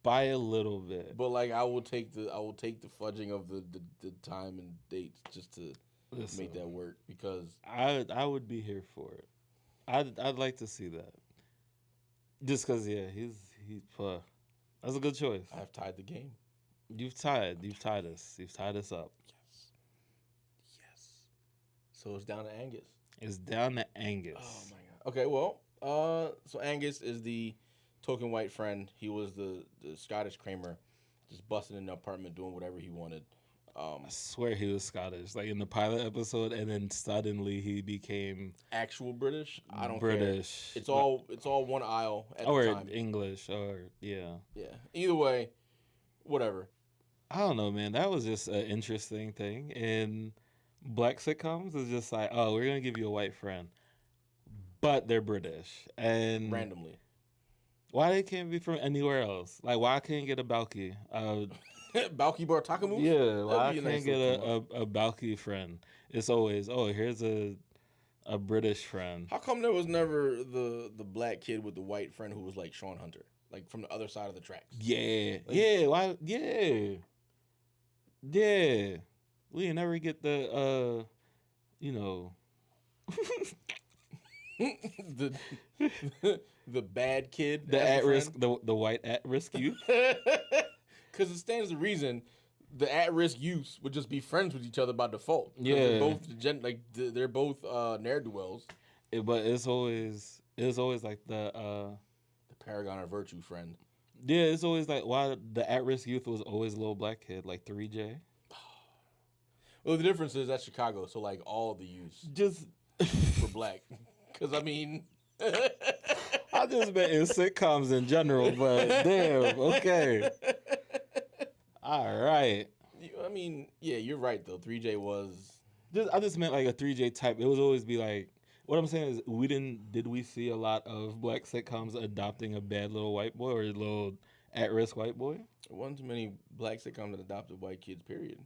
By a little bit, but I will take the fudging of the time and dates just to make that work because I would be here for it. I'd like to see that. Just because he's that's a good choice. I've tied the game. You've tied us. You've tied us up. Yes. So it's down to Angus. It's down to Angus. Oh my god. Okay, well, so Angus is the token white friend. He was the Scottish Kramer, just busting in the apartment doing whatever he wanted. I swear he was Scottish, in the pilot episode, and then suddenly he became actual British. I don't British. Care. It's all one aisle at the time. Or English, or yeah. Either way, whatever. I don't know, man. That was just an interesting thing. In black sitcoms, it's just oh, we're gonna give you a white friend, but they're British and randomly. Why they can't be from anywhere else? Why I can't get a Balky? Balky Bartakamu? Yeah, why I can't get a Balky friend? It's always, here's a British friend. How come there was never the black kid with the white friend who was like Sean Hunter, from the other side of the tracks? Yeah, why? Yeah. We ain't never get the the bad kid, the at risk, the white at risk youth. Because it stands to reason the at risk youths would just be friends with each other by default. Yeah, they're both ne'er do wells. But it's always the paragon of virtue friend. Yeah, it's always why the at risk youth was always a little black kid, 3J. Well, the difference is that's Chicago, so all the youths just were black. Because I just meant in sitcoms in general, but damn, okay. All right. Yeah, you're right though. 3J was. I just meant a 3J type. It would always be What I'm saying is, did we see a lot of black sitcoms adopting a bad little white boy or a little at-risk white boy? There wasn't too many black sitcoms that adopted white kids, period.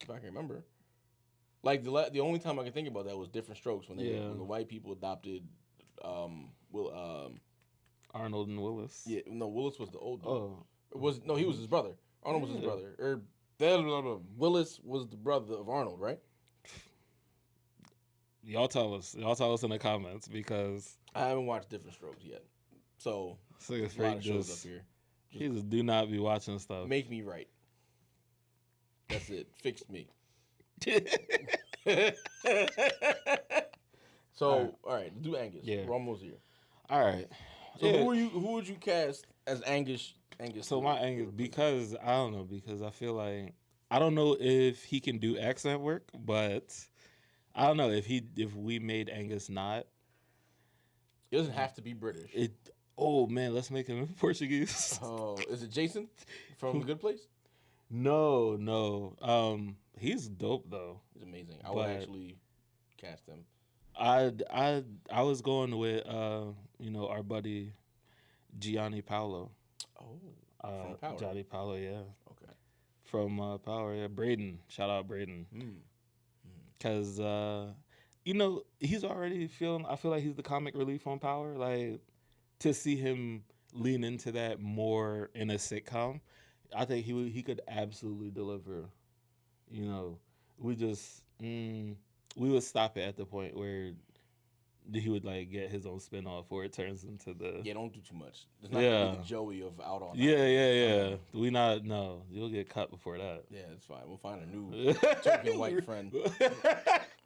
If I can remember. Like, the only time I can think about that was Different Strokes, when when the white people adopted Arnold and Willis. Yeah, no, Willis was the old dude. Oh. He was his brother. Arnold was his brother. Willis was the brother of Arnold, right? Y'all tell us. Y'all tell us in the comments, because I haven't watched Different Strokes yet. So there's a lot of shows up here. He just do not be watching stuff. Make me right. That's it. Fix me. So, all right, do Angus. Yeah. We're almost here. All right. So who would you cast as Angus? So my Angus, because I don't know, because I feel like I don't know if he can do accent work, but I don't know if we made Angus not. It doesn't have to be British. Oh man, let's make him Portuguese. Oh, is it Jason from The Good Place? No. He's dope though. He's amazing. I would actually cast him. I was going with our buddy Gianni Paolo. Oh, from Power. Johnny Paolo, yeah. Okay. From Power, yeah. Braden, shout out Braden. Because he's already feeling. I feel like he's the comic relief on Power. Like, to see him lean into that more in a sitcom, I think he could absolutely deliver. We just we would stop it at the point where he would like get his own spinoff, where it turns into the don't do too much. It's not gonna be the Joey of Out All Night. Yeah. You'll get cut before that. Yeah, it's fine. We'll find a new token white friend.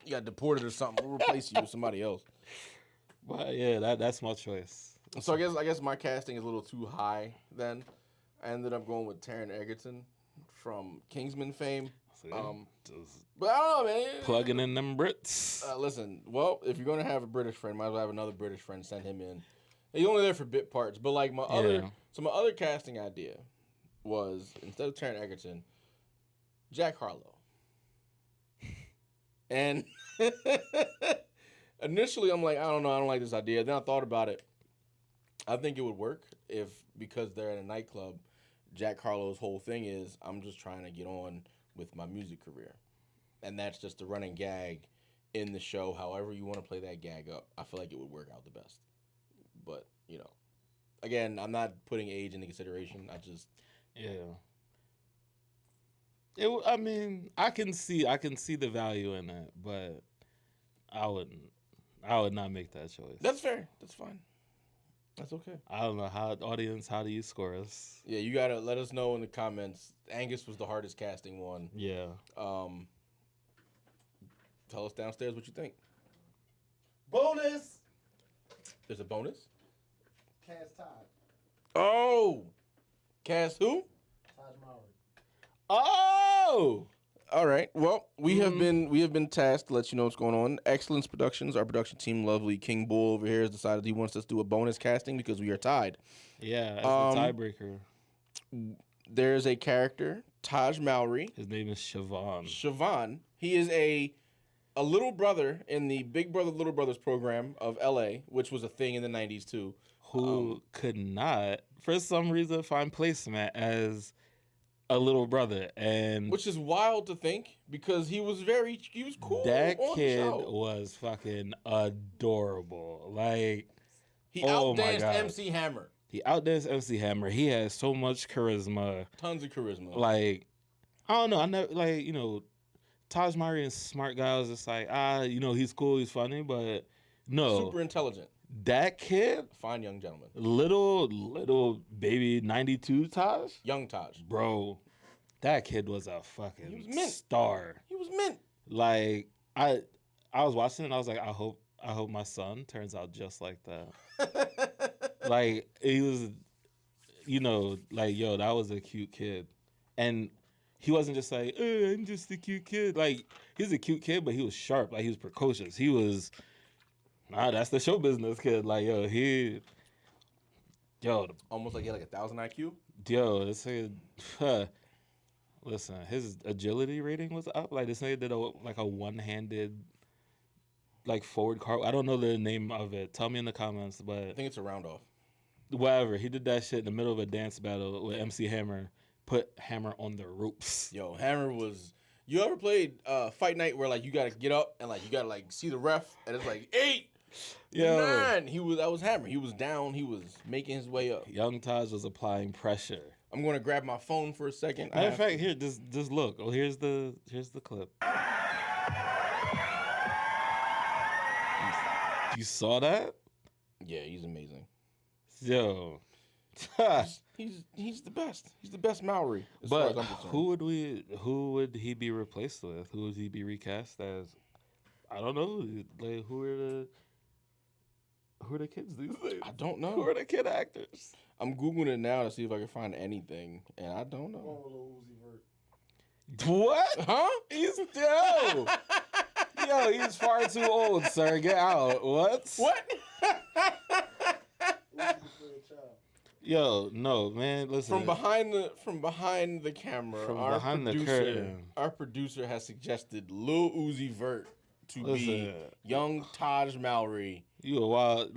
You got deported or something. We'll replace you with somebody else. But yeah, that's my choice. So I guess my casting is a little too high then. I ended up going with Taron Egerton from Kingsman fame. But I don't know, man. Plugging in them Brits. Listen, well, if you're gonna have a British friend, might as well have another British friend. Send him in. He's only there for bit parts. But like my other casting idea was, instead of Taron Egerton, Jack Harlow. And initially I'm like, I don't know, I don't like this idea. Then I thought about it. I think it would work because they're at a nightclub, Jack Harlow's whole thing is, I'm just trying to get on with my music career. And that's just the running gag in the show. However you want to play that gag up, I feel like it would work out the best. But, again, I'm not putting age into consideration. I just... Yeah. I can see the value in that, but I would not make that choice. That's fair. That's fine. That's okay. I don't know how do you score us? Yeah, you gotta let us know in the comments. Angus was the hardest casting one. Yeah. Tell us downstairs what you think. Bonus. There's a bonus? Cast Todd. Oh! Cast who? Taj Mowry. Oh! All right. Well, we have been tasked to let you know what's going on. Excellence Productions, our production team, lovely King Bull over here, has decided he wants us to do a bonus casting because we are tied. Yeah, as the tiebreaker. There's a character, Taj Mowry. His name is Siobhan. Siobhan. He is a little brother in the Big Brother Little Brothers program of LA, which was a thing in the 90s too. Who could not, for some reason, find placement as a little brother, and which is wild to think because he was cool. That on kid the show. was fucking adorable. Like, he outdanced MC Hammer. He outdanced MC Hammer. He has so much charisma. Tons of charisma. Like, I don't know. I never Taj Mowry and smart guy was just like, he's cool, he's funny, but no. Super intelligent. That kid, fine young gentleman. Little baby 92 Taj? Young Taj. Bro, that kid was a fucking star. He was mint. Like, I was watching it and I was like, I hope my son turns out just like that. Like, he was, that was a cute kid. And he wasn't just like, I'm just a cute kid. Like, he's a cute kid, but he was sharp. Like, he was precocious. He was... that's the show business kid. Like, almost like he had like 1,000 IQ. This nigga, listen, his agility rating was up. Like, this nigga did a one-handed like forward car. I don't know the name of it. Tell me in the comments. But I think it's a round off. Whatever. He did that shit in the middle of a dance battle with MC Hammer. Put Hammer on the ropes. Yo, Hammer was. You ever played Fight Night where like you gotta get up and like you gotta like see the ref and it's like 8, 9. That was Hammer. He was down. He was making his way up. Young Taj was applying pressure. I'm gonna grab my phone for a second. Matter of fact, here, just look. Oh, here's the clip. You saw that? Yeah, he's amazing. Yo. He's the best. He's the best Maori. But who would he be replaced with? Who would he be recast as? I don't know. Like who are the kids these days? I don't know. Who are the kid actors? I'm Googling it now to see if I can find anything, and I don't know. What? Huh? He's yo, he's far too old, sir. Get out. What? Yo, no, man. Listen. From behind the camera, our producer has suggested Lil Uzi Vert to be young Taj Mowry. You a wild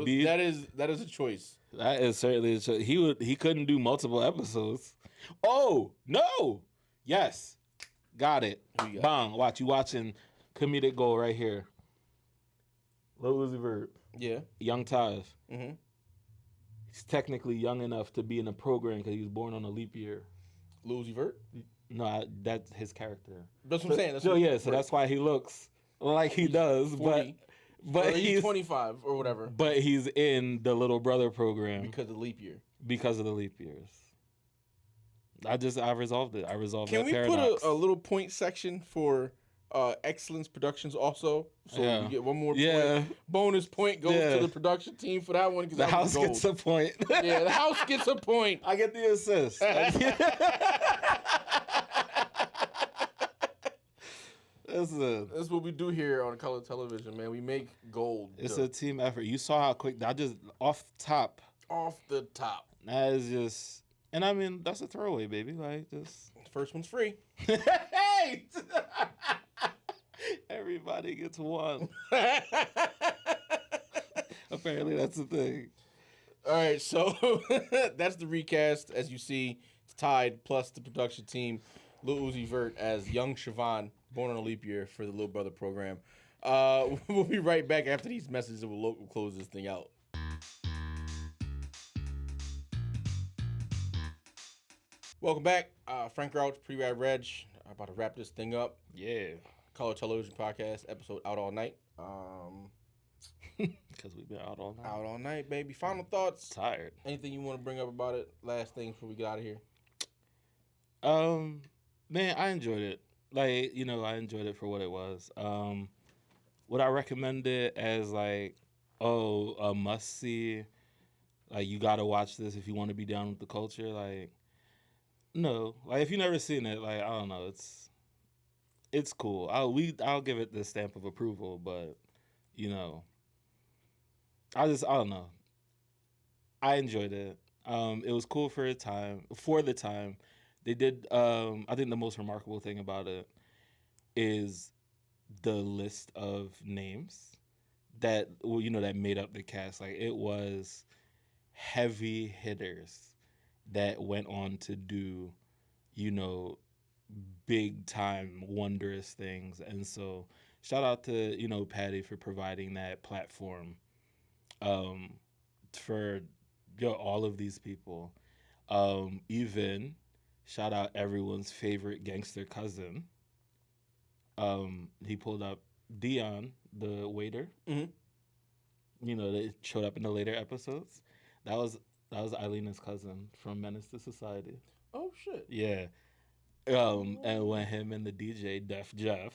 be. That is a choice. That is certainly a choice. He couldn't do multiple episodes. Oh no! Yes, got it. Bang! Watch you watching comedic gold right here. Lil Uzi Vert. Yeah. Young Taj. Mm-hmm. He's technically young enough to be in a program because he was born on a leap year. Lil Uzi Vert? No, that's his character. That's what I'm saying. So that's why he looks like he does. 40. But he's 25 or whatever. But he's in the little brother program because of leap year. Because of the leap years. I resolved it. I resolved Can that we paradox. put a little point section for Excellence Productions also? So we get one more point. Bonus point goes to the production team for that one. The house gets a point. Yeah, the house gets a point. I get the assist. That's what we do here on Color Television, man. We make gold. It's a team effort. You saw how quick I just off the top. That is just, and I mean that's a throwaway, baby. Like just first one's free. Hey, everybody gets one. Apparently that's the thing. All right, so that's the recast. As you see, it's tied plus the production team. Lil Uzi Vert as young Siobhan, born on a leap year for the Little Brother program. We'll be right back after these messages and we'll close this thing out. Welcome back. Frank Rauch, Pre-Rad Reg. I'm about to wrap this thing up. Yeah. Color Television Podcast, episode Out All Night. Because we've been out all night. Out all night, baby. Final thoughts? Tired. Anything you want to bring up about it? Last thing before we get out of here? Man, I enjoyed it. Like, I enjoyed it for what it was. Would I recommend it as like, a must see? Like, you gotta watch this if you want to be down with the culture. Like, no. Like, if you've never seen it, like, I don't know. It's cool. I'll give it the stamp of approval, but I don't know. I enjoyed it. It was cool for the time. They did. I think the most remarkable thing about it is the list of names that that made up the cast. Like it was heavy hitters that went on to do, big time wondrous things. And so shout out to Patti for providing that platform for all of these people. Even shout out everyone's favorite gangster cousin. He pulled up Dion, the waiter. Mm-hmm. That showed up in the later episodes. That was Eileen's cousin from Menace to Society. Oh shit. Yeah. And when him and the DJ Def Jeff.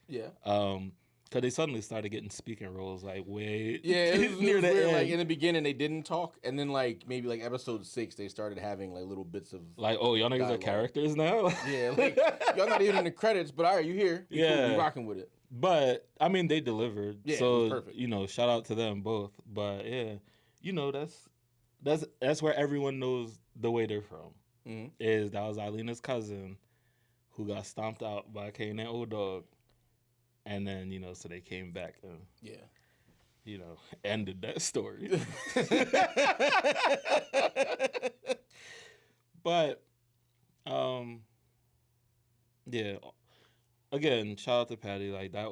Yeah. Because they suddenly started getting speaking roles like way it was near the weird. end. Like in the beginning they didn't talk, and then like maybe like episode 6 they started having like little bits of like, oh, y'all niggas dialogue. are characters now. Yeah, like y'all not even in the credits, but all right, you here? Yeah, you rocking with it. But I mean, they delivered. Yeah, so it was perfect. Shout out to them both. But yeah, that's where everyone knows the waiter from. Mm-hmm. That was Eileen's cousin, who got stomped out by Kane and O-Dog. And then, so they came back and, Yeah. Ended that story. But, yeah. Again, shout out to Patti. Like, it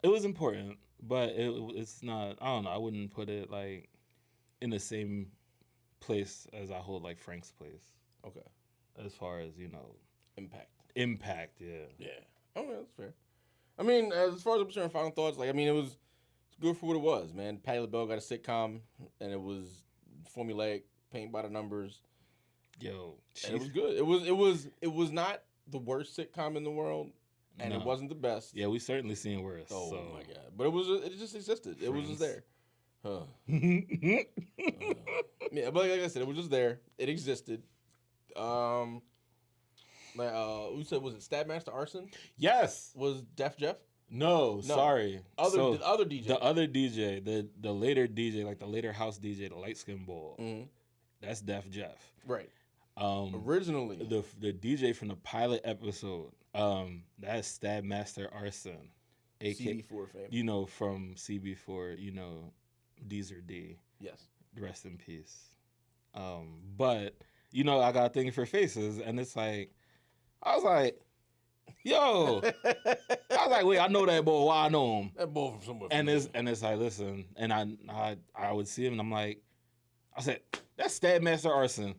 was important, but it's not, I don't know, I wouldn't put it, like, in the same place as I hold, like, Frank's place. Okay. As far as, Impact. Impact, yeah. Yeah. Okay, that's fair. I mean, as far as I'm concerned, final thoughts, like, I mean, it's good for what it was, man. Patti LaBelle got a sitcom, and it was formulaic, paint by the numbers. Yo, and it was good. It was not the worst sitcom in the world, and it wasn't the best. Yeah, we certainly seen worse. Oh so. my god! But it just existed. It was just there. Yeah, but like I said, it was just there. It existed. We said, was it Stabmaster Arson? Yes. Was Def Jeff? No, sorry. The other DJ. The other DJ, the later DJ, like the later house DJ, the light skin ball. Mm-hmm. That's Def Jeff. Right. Originally, the DJ from the pilot episode, that's Stabmaster Arson, aka CB4 fame. From CB4, Deezer D. Yes. Rest in peace. But I got a thing for faces, and it's like, I was like, yo, I was like, wait, I know that boy. Why I know him? That boy from somewhere. And it's like, listen, and I would see him, and I'm like, I said, that's Stabmaster Arson.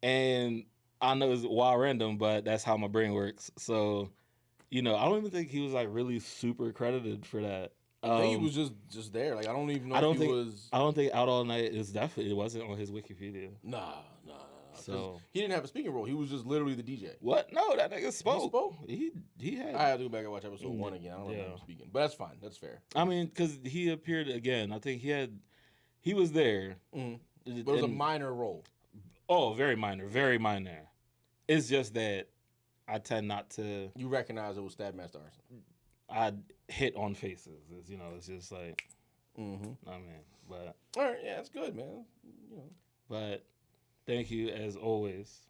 And I know it's wild random, but that's how my brain works. So, I don't even think he was like really super credited for that. I think he was just there. Like, I don't even know I don't if think, he was. I don't think Out All Night it wasn't on his Wikipedia. Nah. So he didn't have a speaking role. He was just literally the DJ. What? No, that nigga spoke. He spoke? He had. I have to go back and watch episode 1 again. I don't remember him speaking, but that's fine. That's fair. I mean, because he appeared again. I think he was there. Mm-hmm. But it was a minor role. Oh, very minor, very minor. It's just that I tend not to. You recognize it was Stabmaster Arson. I hit on faces. It's just like. Mm-hmm. I mean, but. All right, yeah, it's good, man. But, thank you as always,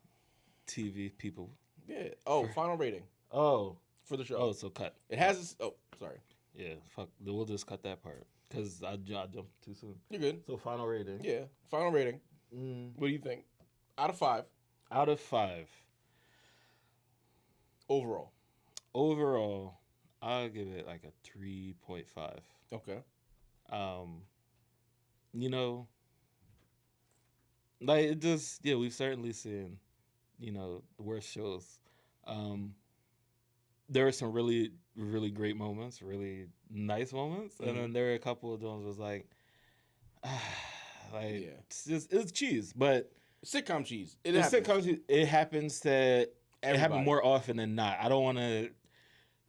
TV people. Yeah. Oh, final rating. Oh. For the show. Oh, so cut. It has. Sorry. Yeah, fuck. We'll just cut that part because I jumped too soon. You're good. So final rating. Yeah, final rating. What do you think? Out of 5. Out of 5. Overall, I'll give it like a 3.5. Okay. Like it just, we've certainly seen, the worst shows. There were some really, really great moments, really nice moments, and then there were a couple of those was like, it's cheese, but sitcom cheese. Sitcom cheese. It happens to it happen more often than not. I don't want to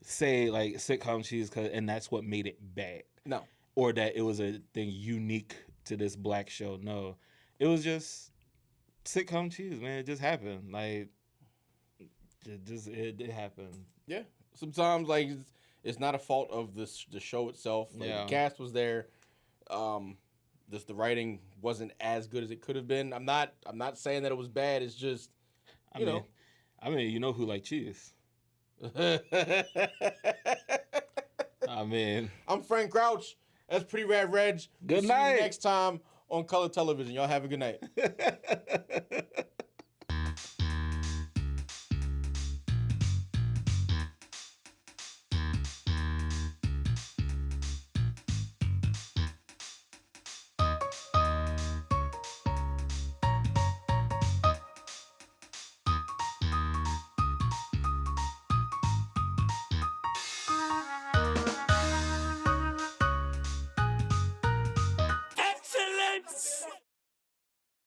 say like sitcom cheese and that's what made it bad. No, or that it was a thing unique to this black show. No, it was just sitcom cheese, man. It just happened. Like, it happened. Yeah. Sometimes like it's not a fault of the show itself. Like, the cast was there. Just the writing wasn't as good as it could have been. I'm not saying that it was bad. It's just you know. I mean, you know who like cheese. I mean, I'm Frank Crouch. That's Pretty Rad Reg. Good See night. you next time on Color Television. Y'all have a good night.